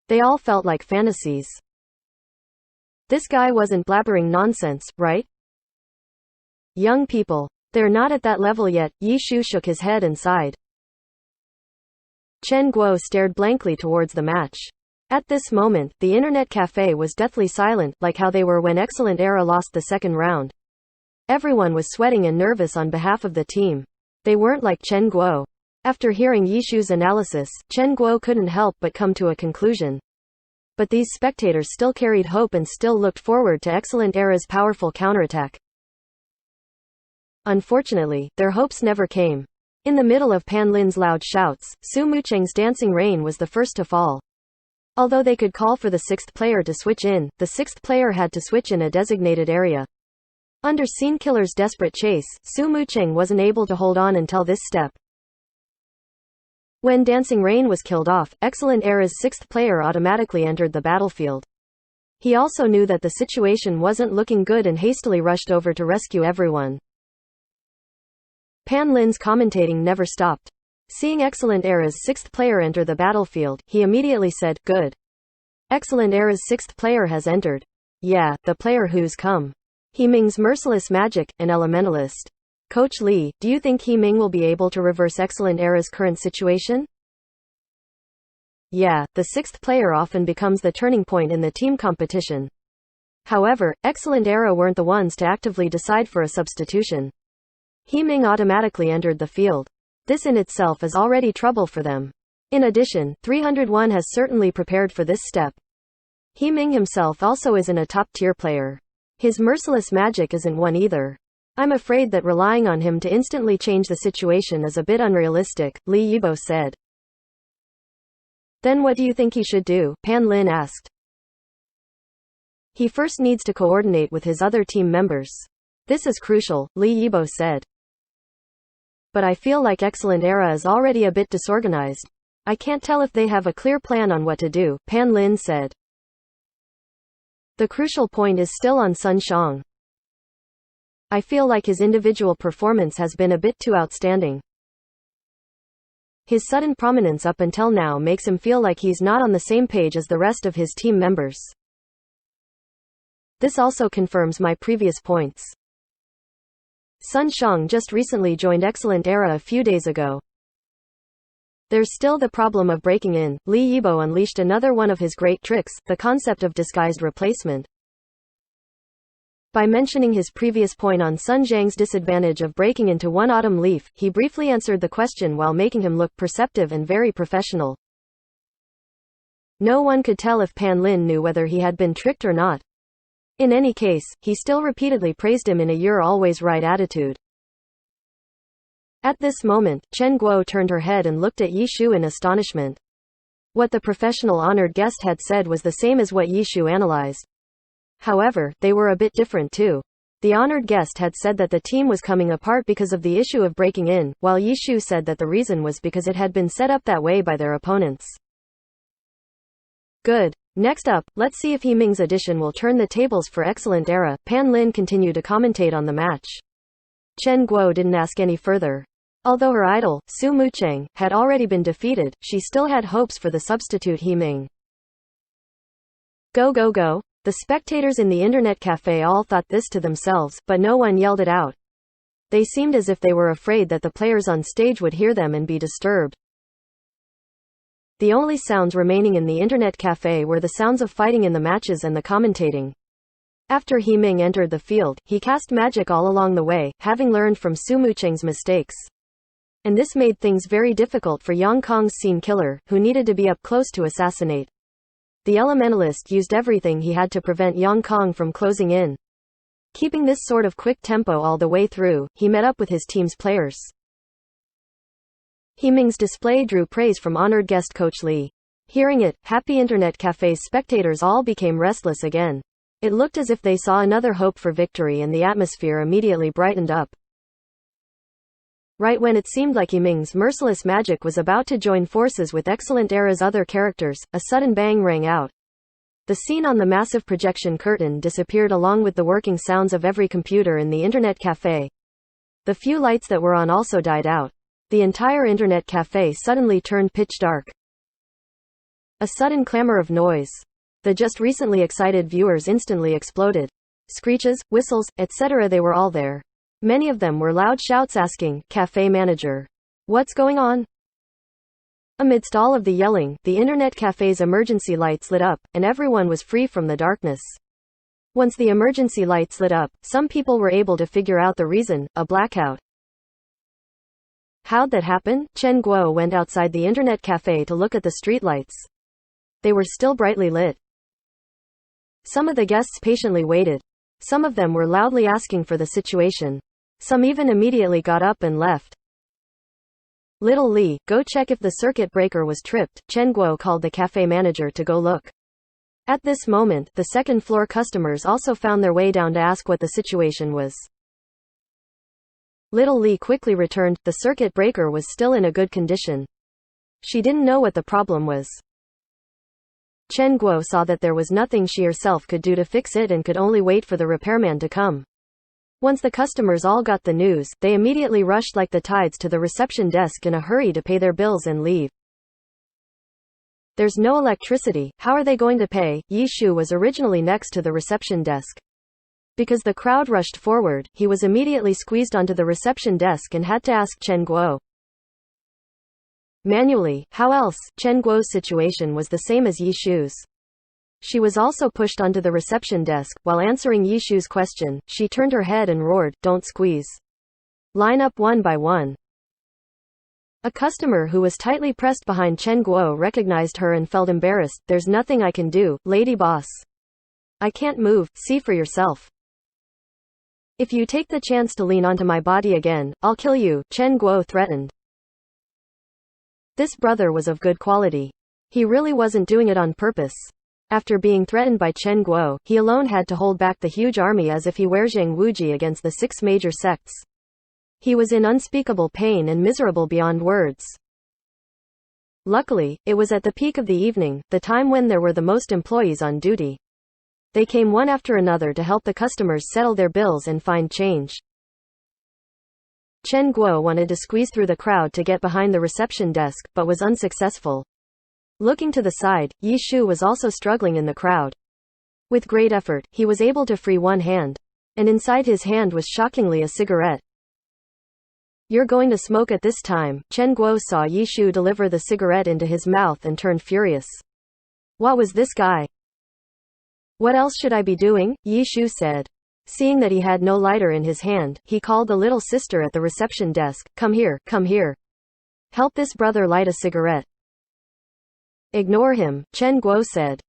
They all felt like fantasies. This guy wasn't blabbering nonsense, right? Young people. They're not at that level yet, Yi Shu shook his head and sighed. Chen Guo stared blankly towards the match. At this moment, the internet cafe was deathly silent, like how they were when Excellent Era lost the second round. Everyone was sweating and nervous on behalf of the team. They weren't like Chen Guo. After hearing Yi Shu's analysis, Chen Guo couldn't help but come to a conclusion. But these spectators still carried hope and still looked forward to Excellent Era's powerful counterattack. Unfortunately, their hopes never came. In the middle of Pan Lin's loud shouts, Su Mucheng's dancing rain was the first to fall. Although they could call for the 6th player to switch in, the 6th player had to switch in a designated area. Under Scene Killer's desperate chase, Su Mucheng wasn't able to hold on until this step. When Dancing Rain was killed off, Excellent Era's 6th player automatically entered the battlefield. He also knew that the situation wasn't looking good and hastily rushed over to rescue everyone. Pan Lin's commentating never stopped. Seeing Excellent Era's 6th player enter the battlefield, he immediately said, "Good. Excellent Era's 6th player has entered. Yeah, the player who's come. He Ming's merciless magic, an elementalist. Coach Li, do you think He Ming will be able to reverse Excellent Era's current situation?" Yeah, the 6th player often becomes the turning point in the team competition. However, Excellent Era weren't the ones to actively decide for a substitution. He Ming automatically entered the field. This in itself is already trouble for them. In addition, 301 has certainly prepared for this step. He Ming himself also isn't a top-tier player. His merciless magic isn't one either. I'm afraid that relying on him to instantly change the situation is a bit unrealistic, Li Yibo said. Then what do you think he should do? Pan Lin asked. He first needs to coordinate with his other team members. This is crucial, Li Yibo said. But I feel like Excellent Era is already a bit disorganized. I can't tell if they have a clear plan on what to do, Pan Lin said. The crucial point is still on Sun Xiang. I feel like his individual performance has been a bit too outstanding. His sudden prominence up until now makes him feel like he's not on the same page as the rest of his team members. This also confirms my previous points. Sun Xiang just recently joined Excellent Era a few days ago. There's still the problem of breaking in. Li Yibo unleashed another one of his great tricks, the concept of disguised replacement. By mentioning his previous point on Sun Zhang's disadvantage of breaking into one autumn leaf, he briefly answered the question while making him look perceptive and very professional. No one could tell if Pan Lin knew whether he had been tricked or not. In any case, he still repeatedly praised him in a "you're always right" attitude. At this moment, Chen Guo turned her head and looked at Yi Shu in astonishment. What the professional honored guest had said was the same as what Yi Shu analyzed. However, they were a bit different too. The honored guest had said that the team was coming apart because of the issue of breaking in, while Yi Shu said that the reason was because it had been set up that way by their opponents. Good. Next up, let's see if He Ming's addition will turn the tables for Excellent Era. Pan Lin continued to commentate on the match. Chen Guo didn't ask any further. Although her idol, Su Mucheng, had already been defeated, she still had hopes for the substitute He Ming. Go go go! The spectators in the internet cafe all thought this to themselves, but no one yelled it out. They seemed as if they were afraid that the players on stage would hear them and be disturbed. The only sounds remaining in the internet cafe were the sounds of fighting in the matches and the commentating. After He Ming entered the field, he cast magic all along the way, having learned from Su Mucheng's mistakes. And this made things very difficult for Yang Kong's scene killer, who needed to be up close to assassinate. The elementalist used everything he had to prevent Yang Kong from closing in. Keeping this sort of quick tempo all the way through, he met up with his team's players. He Ming's display drew praise from honored guest Coach Li. Hearing it, happy internet cafe's spectators all became restless again. It looked as if they saw another hope for victory, and the atmosphere immediately brightened up. Right when it seemed like He Ming's merciless magic was about to join forces with Excellent Era's other characters, a sudden bang rang out. The scene on the massive projection curtain disappeared along with the working sounds of every computer in the internet cafe. The few lights that were on also died out. The entire internet cafe suddenly turned pitch dark. A sudden clamor of noise. The just recently excited viewers instantly exploded. Screeches, whistles, etc. They were all there. Many of them were loud shouts asking, "Cafe manager, what's going on?" Amidst all of the yelling, the internet cafe's emergency lights lit up, and everyone was free from the darkness. Once the emergency lights lit up, some people were able to figure out the reason: a blackout. How'd that happen? Chen Guo went outside the internet cafe to look at the streetlights. They were still brightly lit. Some of the guests patiently waited. Some of them were loudly asking for the situation. Some even immediately got up and left. "Little Li, go check if the circuit breaker was tripped." Chen Guo called the cafe manager to go look. At this moment, the second-floor customers also found their way down to ask what the situation was. Little Li quickly returned. The circuit breaker was still in a good condition. She didn't know what the problem was. Chen Guo saw that there was nothing she herself could do to fix it and could only wait for the repairman to come. Once the customers all got the news, they immediately rushed like the tides to the reception desk in a hurry to pay their bills and leave. There's no electricity, how are they going to pay? Yi Shu was originally next to the reception desk. Because the crowd rushed forward, he was immediately squeezed onto the reception desk and had to ask Chen Guo. Manually, how else? Chen Guo's situation was the same as Yi Shu's. She was also pushed onto the reception desk. While answering Yi Shu's question, she turned her head and roared, "Don't squeeze. Line up one by one." A customer who was tightly pressed behind Chen Guo recognized her and felt embarrassed. "There's nothing I can do, lady boss. I can't move, see for yourself. If you take the chance to lean onto my body again, I'll kill you," Chen Guo threatened. This brother was of good quality. He really wasn't doing it on purpose. After being threatened by Chen Guo, he alone had to hold back the huge army as if he were Zhang Wuji against the 6 major sects. He was in unspeakable pain and miserable beyond words. Luckily, it was at the peak of the evening, the time when there were the most employees on duty. They came one after another to help the customers settle their bills and find change. Chen Guo wanted to squeeze through the crowd to get behind the reception desk, but was unsuccessful. Looking to the side, Yi Shu was also struggling in the crowd. With great effort, he was able to free one hand. And inside his hand was shockingly a cigarette. "You're going to smoke at this time." Chen Guo saw Yi Shu deliver the cigarette into his mouth and turned furious. What was this guy? "What else should I be doing?" Yi Shu said. Seeing that he had no lighter in his hand, he called the little sister at the reception desk. Come here, come here. Help this brother light a cigarette." "Ignore him," Chen Guo said.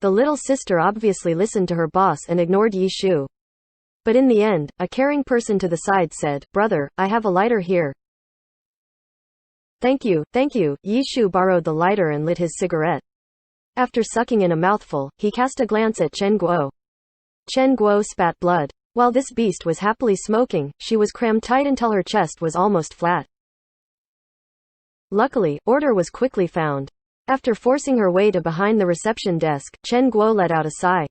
The little sister obviously listened to her boss and ignored Yi Shu. But in the end, a caring person to the side said, "Brother, I have a lighter here." Thank you, thank you." Yi Shu borrowed the lighter and lit his cigarette. After sucking in a mouthful, he cast a glance at Chen Guo. Chen Guo spat blood. While this beast was happily smoking, she was crammed tight until her chest was almost flat. Luckily, order was quickly found. After forcing her way to behind the reception desk, Chen Guo let out a sigh.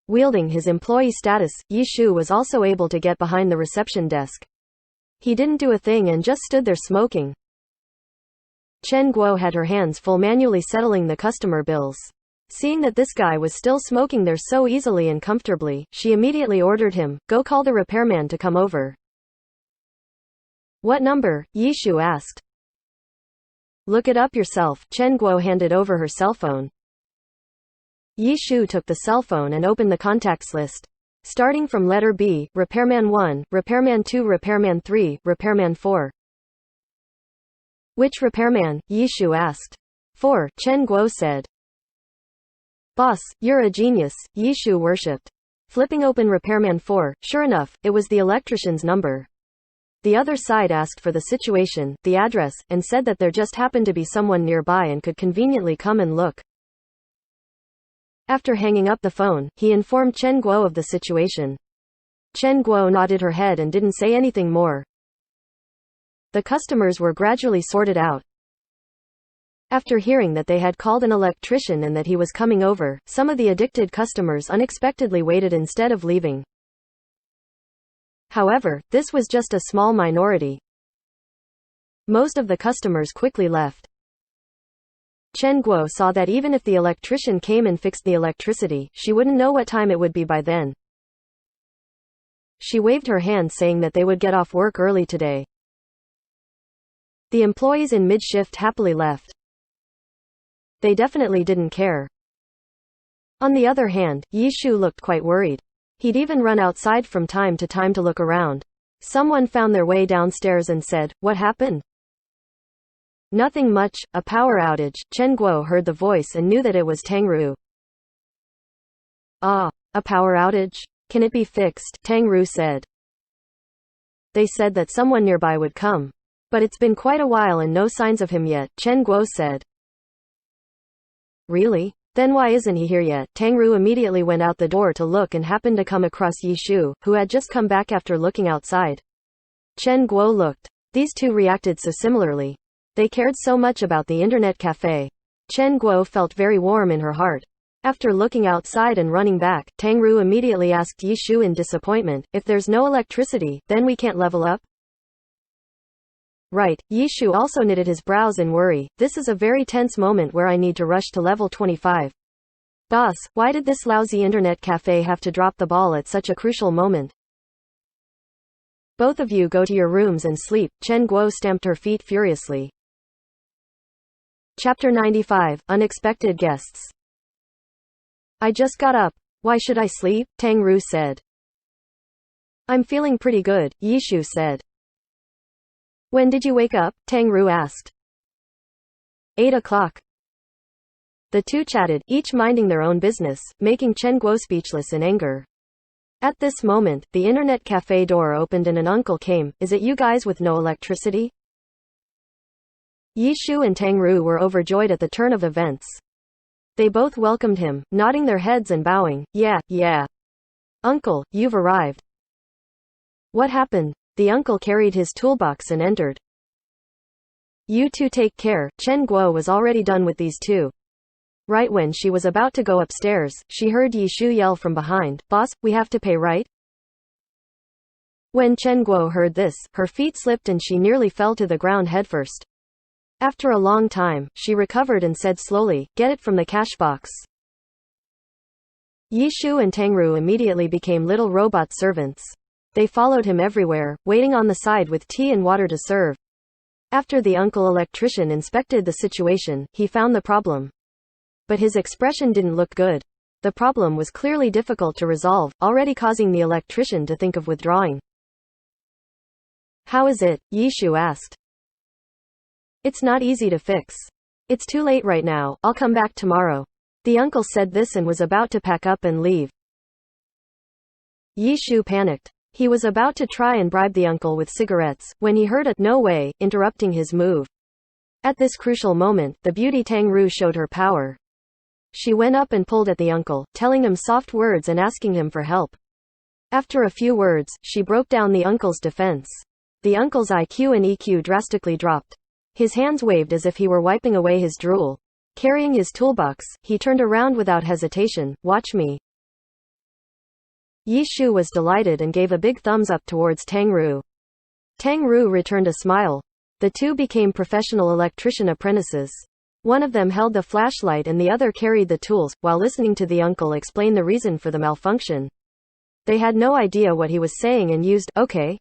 Wielding his employee status, Yi Shu was also able to get behind the reception desk. He didn't do a thing and just stood there smoking. Chen Guo had her hands full manually settling the customer bills. Seeing that this guy was still smoking there so easily and comfortably, she immediately ordered him, "Go call the repairman to come over." "What number?" Yi Shu asked. "Look it up yourself." Chen Guo handed over her cell phone. Yi Shu took the cell phone and opened the contacts list. Starting from letter B, Repairman 1, Repairman 2, Repairman 3, Repairman 4. "Which repairman?" Yi Shu asked. 4, Chen Guo said. "Boss, you're a genius," Yi Shu worshipped. Flipping open Repairman 4, sure enough, it was the electrician's number. The other side asked for the situation, the address, and said that there just happened to be someone nearby and could conveniently come and look. After hanging up the phone, he informed Chen Guo of the situation. Chen Guo nodded her head and didn't say anything more. The customers were gradually sorted out. After hearing that they had called an electrician and that he was coming over, some of the addicted customers unexpectedly waited instead of leaving. However, this was just a small minority. Most of the customers quickly left. Chen Guo saw that even if the electrician came and fixed the electricity, she wouldn't know what time it would be by then. She waved her hand saying that they would get off work early today. The employees in mid-shift happily left. They definitely didn't care. On the other hand, Yi Shu looked quite worried. He'd even run outside from time to time to look around. Someone found their way downstairs and said, "What happened?" "Nothing much, a power outage." Chen Guo heard the voice and knew that it was Tang Ru. "Ah, a power outage? Can it be fixed?" Tang Ru said. "They said that someone nearby would come. But it's been quite a while and no signs of him yet," Chen Guo said. "Really? Then why isn't he here yet?" Tang Ru immediately went out the door to look and happened to come across Yi Shu, who had just come back after looking outside. Chen Guo looked. These two reacted so similarly. They cared so much about the internet cafe. Chen Guo felt very warm in her heart. After looking outside and running back, Tang Ru immediately asked Yi Shu in disappointment, "If there's no electricity, then we can't level up?" "Right." Yi Shu also knitted his brows in worry. "This is a very tense moment where I need to rush to level 25. Boss, why did this lousy internet cafe have to drop the ball at such a crucial moment?" "Both of you go to your rooms and sleep." Chen Guo stamped her feet furiously. Chapter 95, Unexpected Guests. "I just got up. Why should I sleep?" Tang Ru said. "I'm feeling pretty good," Yi Shu said. "When did you wake up?" Tang Ru asked. 8 o'clock. The two chatted, each minding their own business, making Chen Guo speechless in anger. At this moment, the internet cafe door opened and an uncle came. "Is it you guys with no electricity?" Yi Shu and Tang Ru were overjoyed at the turn of events. They both welcomed him, nodding their heads and bowing. Yeah. "Uncle, you've arrived." "What happened?" The uncle carried his toolbox and entered. "You two take care." Chen Guo was already done with these two. Right when she was about to go upstairs, she heard Yi Shu yell from behind, "Boss, we have to pay, right?" When Chen Guo heard this, her feet slipped and she nearly fell to the ground headfirst. After a long time, she recovered and said slowly, "Get it from the cash box." Yi Shu and Tang Ru immediately became little robot servants. They followed him everywhere, waiting on the side with tea and water to serve. After the uncle electrician inspected the situation, he found the problem. But his expression didn't look good. The problem was clearly difficult to resolve, already causing the electrician to think of withdrawing. "How is it?" Yi Shu asked. "It's not easy to fix. It's too late right now, I'll come back tomorrow." The uncle said this and was about to pack up and leave. Yi Shu panicked. He was about to try and bribe the uncle with cigarettes, when he heard a "no way" interrupting his move. At this crucial moment, the beauty Tang Ru showed her power. She went up and pulled at the uncle, telling him soft words and asking him for help. After a few words, she broke down the uncle's defense. The uncle's IQ and EQ drastically dropped. His hands waved as if he were wiping away his drool. Carrying his toolbox, he turned around without hesitation. "Watch me." Yi Shu was delighted and gave a big thumbs up towards Tang Ru. Tang Ru returned a smile. The two became professional electrician apprentices. One of them held the flashlight and the other carried the tools, while listening to the uncle explain the reason for the malfunction. They had no idea what he was saying and used, "Okay.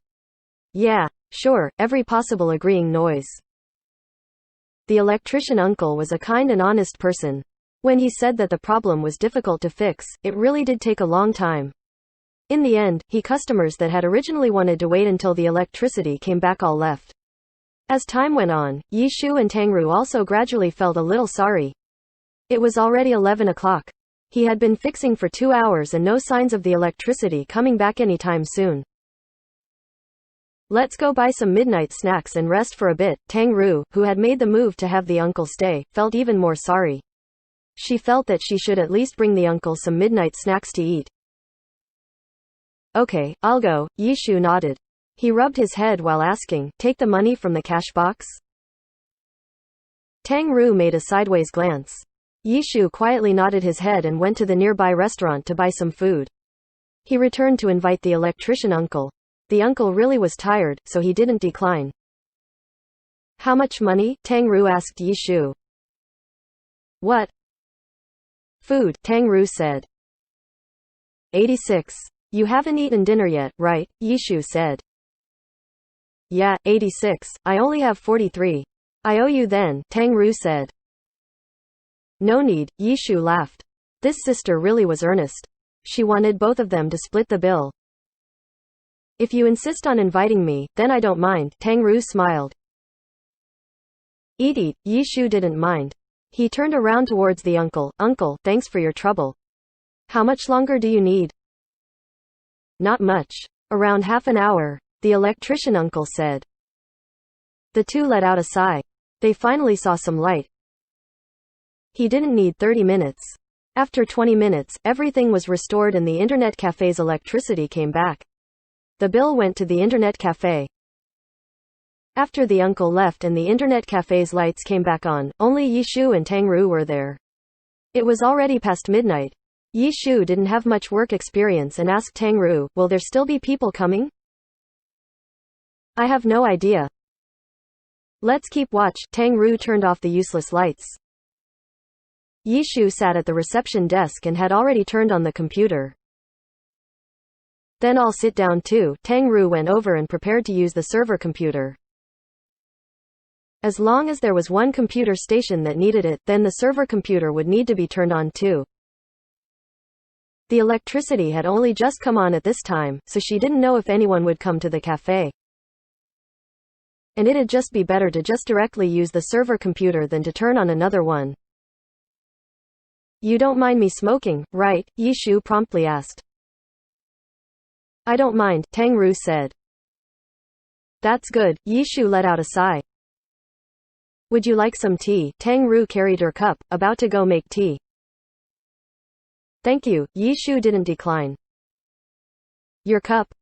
Yeah. Sure," every possible agreeing noise. The electrician uncle was a kind and honest person. When he said that the problem was difficult to fix, it really did take a long time. In the end, customers that had originally wanted to wait until the electricity came back all left. As time went on, Yi Shu and Tang Ru also gradually felt a little sorry. It was already 11 o'clock. He had been fixing for 2 hours and no signs of the electricity coming back anytime soon. "Let's go buy some midnight snacks and rest for a bit." Tang Ru, who had made the move to have the uncle stay, felt even more sorry. She felt that she should at least bring the uncle some midnight snacks to eat. "Okay, I'll go." Yi Shu nodded. He rubbed his head while asking, "Take the money from the cash box?" Tang Ru made a sideways glance. Yi Shu quietly nodded his head and went to the nearby restaurant to buy some food. He returned to invite the electrician uncle. The uncle really was tired, so he didn't decline. "How much money?" Tang Ru asked Yi Shu. "What?" "Food," Tang Ru said. 86. "You haven't eaten dinner yet, right?" Yi Shu said. "Yeah, 86. I only have 43. I owe you then," Tang Ru said. "No need," Yi Shu laughed. This sister really was earnest. She wanted both of them to split the bill. "If you insist on inviting me, then I don't mind," Tang Ru smiled. Eat, Yi Shu didn't mind. He turned around towards the uncle. "Uncle, thanks for your trouble. How much longer do you need?" "Not much. Around half an hour," the electrician uncle said. The two let out a sigh. They finally saw some light. He didn't need 30 minutes. After 20 minutes, everything was restored and the internet cafe's electricity came back. The bill went to the internet cafe. After the uncle left and the internet cafe's lights came back on, only Yi Shu and Tang Ru were there. It was already past midnight. Yi Shu didn't have much work experience and asked Tang Ru, "Will there still be people coming?" "I have no idea. Let's keep watch." Tang Ru turned off the useless lights. Yi Shu sat at the reception desk and had already turned on the computer. "Then I'll sit down too." Tang Ru went over and prepared to use the server computer. As long as there was one computer station that needed it, then the server computer would need to be turned on too. The electricity had only just come on at this time, so she didn't know if anyone would come to the cafe. And it'd just be better to just directly use the server computer than to turn on another one. "You don't mind me smoking, right?" Yi Shu promptly asked. "I don't mind," Tang Ru said. "That's good." Yi Shu let out a sigh. "Would you like some tea?" Tang Ru carried her cup, about to go make tea. "Thank you." Yi Shu didn't decline. "Your cup?"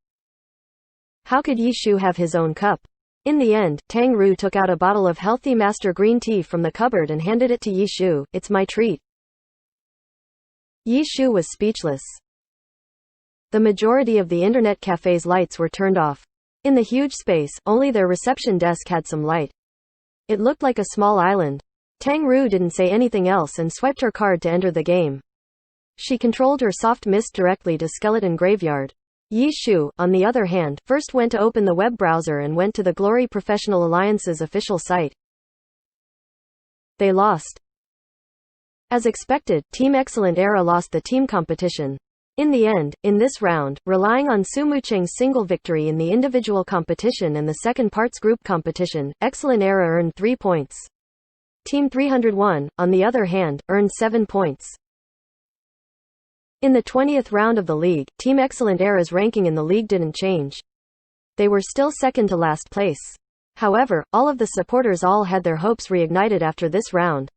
How could Yi Shu have his own cup? In the end, Tang Ru took out a bottle of healthy master green tea from the cupboard and handed it to Yi Shu. "It's my treat." Yi Shu was speechless. The majority of the internet cafe's lights were turned off. In the huge space, only their reception desk had some light. It looked like a small island. Tang Ru didn't say anything else and swiped her card to enter the game. She controlled her soft mist directly to Skeleton Graveyard. Yi Shu, on the other hand, first went to open the web browser and went to the Glory Professional Alliance's official site. They lost. As expected, Team Excellent Era lost the team competition. In the end, in this round, relying on Su Mucheng's single victory in the individual competition and the second parts group competition, Excellent Era earned 3 points. Team 301, on the other hand, earned 7 points. In the 20th round of the league, Team Excellent Era's ranking in the league didn't change. They were still second to last place. However, all of the supporters all had their hopes reignited after this round.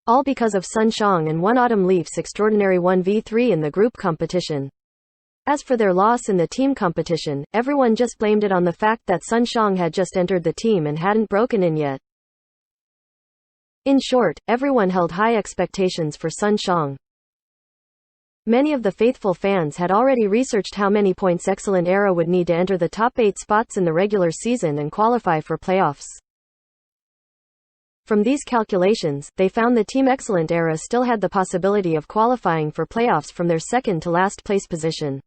All because of Sun Xiang and One Autumn Leaf's extraordinary 1v3 in the group competition. As for their loss in the team competition, everyone just blamed it on the fact that Sun Xiang had just entered the team and hadn't broken in yet. In short, everyone held high expectations for Sun Xiang. Many of the faithful fans had already researched how many points Excellent Era would need to enter the top 8 spots in the regular season and qualify for playoffs. From these calculations, they found the Team Excellent Era still had the possibility of qualifying for playoffs from their second to last place position.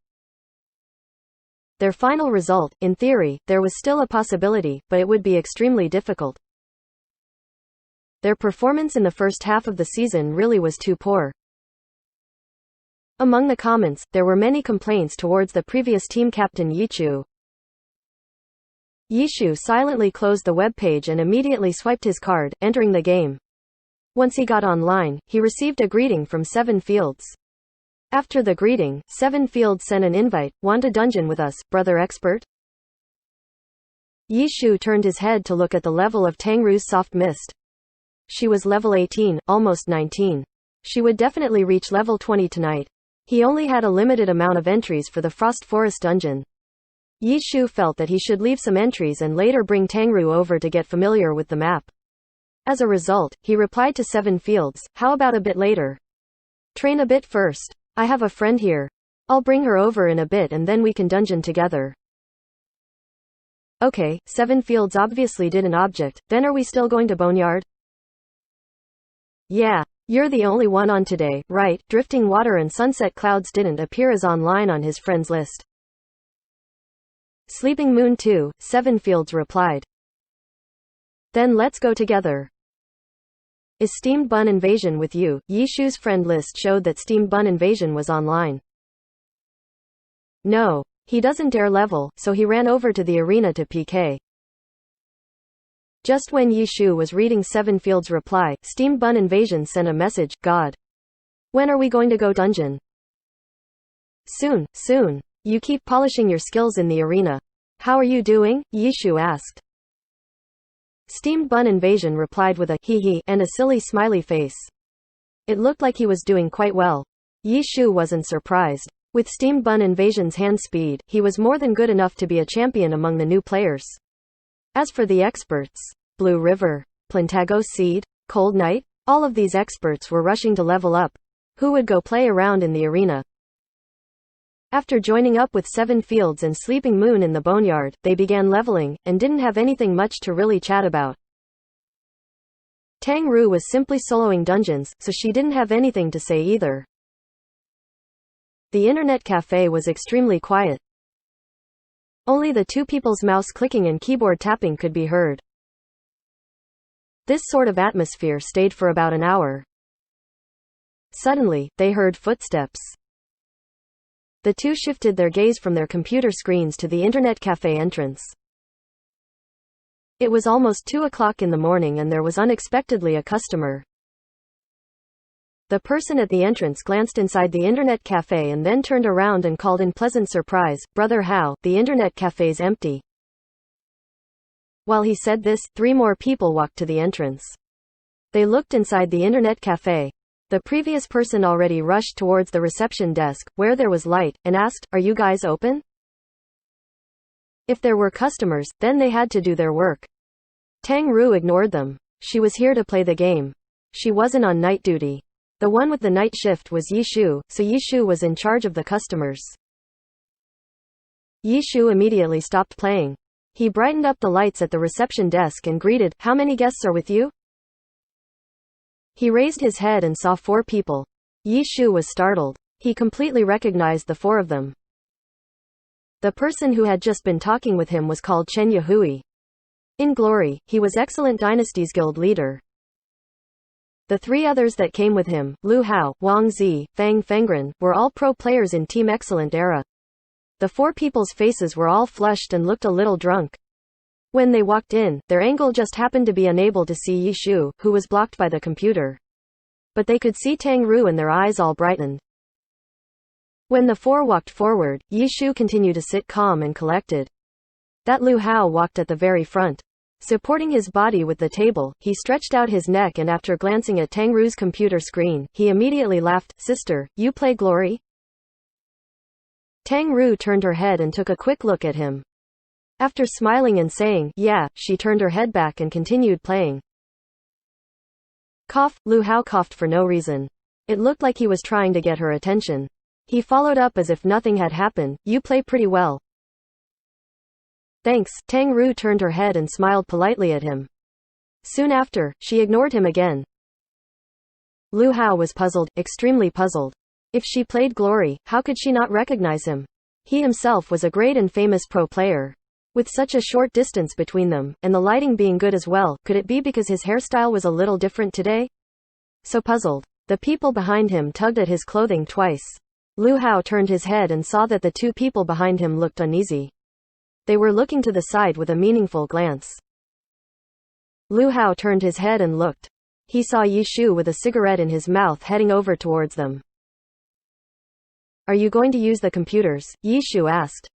Their final result, in theory, there was still a possibility, but it would be extremely difficult. Their performance in the first half of the season really was too poor. Among the comments, there were many complaints towards the previous team captain Yichu. Yishu silently closed the web page and immediately swiped his card, entering the game. Once he got online, he received a greeting from Seven Fields. After the greeting, Seven Fields sent an invite. Want a dungeon with us, brother expert? Yishu turned his head to look at the level of Tangru's soft mist. She was level 18, almost 19. She would definitely reach level 20 tonight. He only had a limited amount of entries for the Frost Forest dungeon. Yishu felt that he should leave some entries and later bring Tangru over to get familiar with the map. As a result, he replied to Seven Fields, how about a bit later? Train a bit first. I have a friend here. I'll bring her over in a bit and then we can dungeon together. Okay, Seven Fields obviously did an object, then are we still going to Boneyard? Yeah. You're the only one on today, right? Drifting Water and Sunset Clouds didn't appear as online on his friends list. Sleeping Moon too, Seven Fields replied. Then let's go together. Is Steamed Bun Invasion with you? Yishu's friend list showed that Steamed Bun Invasion was online. No. He doesn't dare level, so he ran over to the arena to PK. Just when Yishu was reading Seven Fields' reply, Steamed Bun Invasion sent a message, God. When are we going to go dungeon? Soon, soon. You keep polishing your skills in the arena. How are you doing? Yishu asked. Steamed Bun Invasion replied with a hee and a silly smiley face. It looked like he was doing quite well. Yishu wasn't surprised. With Steamed Bun Invasion's hand speed, he was more than good enough to be a champion among the new players. As for the experts, Blue River, Plantago Seed, Cold Night, all of these experts were rushing to level up. Who would go play around in the arena? After joining up with Seven Fields and Sleeping Moon in the Boneyard, they began leveling, and didn't have anything much to really chat about. Tangru was simply soloing dungeons, so she didn't have anything to say either. The internet cafe was extremely quiet. Only the two people's mouse clicking and keyboard tapping could be heard. This sort of atmosphere stayed for about an hour. Suddenly, they heard footsteps. The two shifted their gaze from their computer screens to the internet cafe entrance. It was almost 2 o'clock in the morning and there was unexpectedly a customer. The person at the entrance glanced inside the internet cafe and then turned around and called in pleasant surprise, Brother Hao, the internet cafe's empty. While he said this, 3 more people walked to the entrance. They looked inside the internet cafe. The previous person already rushed towards the reception desk, where there was light, and asked, are you guys open? If there were customers, then they had to do their work. Tangru ignored them. She was here to play the game. She wasn't on night duty. The one with the night shift was Yishu, so Yishu was in charge of the customers. Yishu immediately stopped playing. He brightened up the lights at the reception desk and greeted, how many guests are with you? He raised his head and saw 4 people. Yishu was startled. He completely recognized the 4 of them. The person who had just been talking with him was called Chen Yahui. In glory, he was Excellent Dynasty's guild leader. The 3 others that came with him, Lu Hao, Wang Zi, Fang Fengren, were all pro players in Team Excellent Era. The 4 people's faces were all flushed and looked a little drunk. When they walked in, their angle just happened to be unable to see Yishu, who was blocked by the computer. But they could see Tangru and their eyes all brightened. When the four walked forward, Yi Shu continued to sit calm and collected. That Lu Hao walked at the very front. Supporting his body with the table, he stretched out his neck and after glancing at Tang Ru's computer screen, he immediately laughed. Sister, you play Glory? Tang Ru turned her head and took a quick look at him. After smiling and saying, yeah, she turned her head back and continued playing. Cough, Lu Hao coughed for no reason. It looked like he was trying to get her attention. He followed up as if nothing had happened, you play pretty well. Thanks, Tang Ru turned her head and smiled politely at him. Soon after, she ignored him again. Lu Hao was puzzled, extremely puzzled. If she played Glory, how could she not recognize him? He himself was a great and famous pro player. With such a short distance between them, and the lighting being good as well, could it be because his hairstyle was a little different today? So puzzled. The people behind him tugged at his clothing twice. Lu Hao turned his head and saw that the two people behind him looked uneasy. They were looking to the side with a meaningful glance. Lu Hao turned his head and looked. He saw Yi Shu with a cigarette in his mouth heading over towards them. Are you going to use the computers? Yi Shu asked.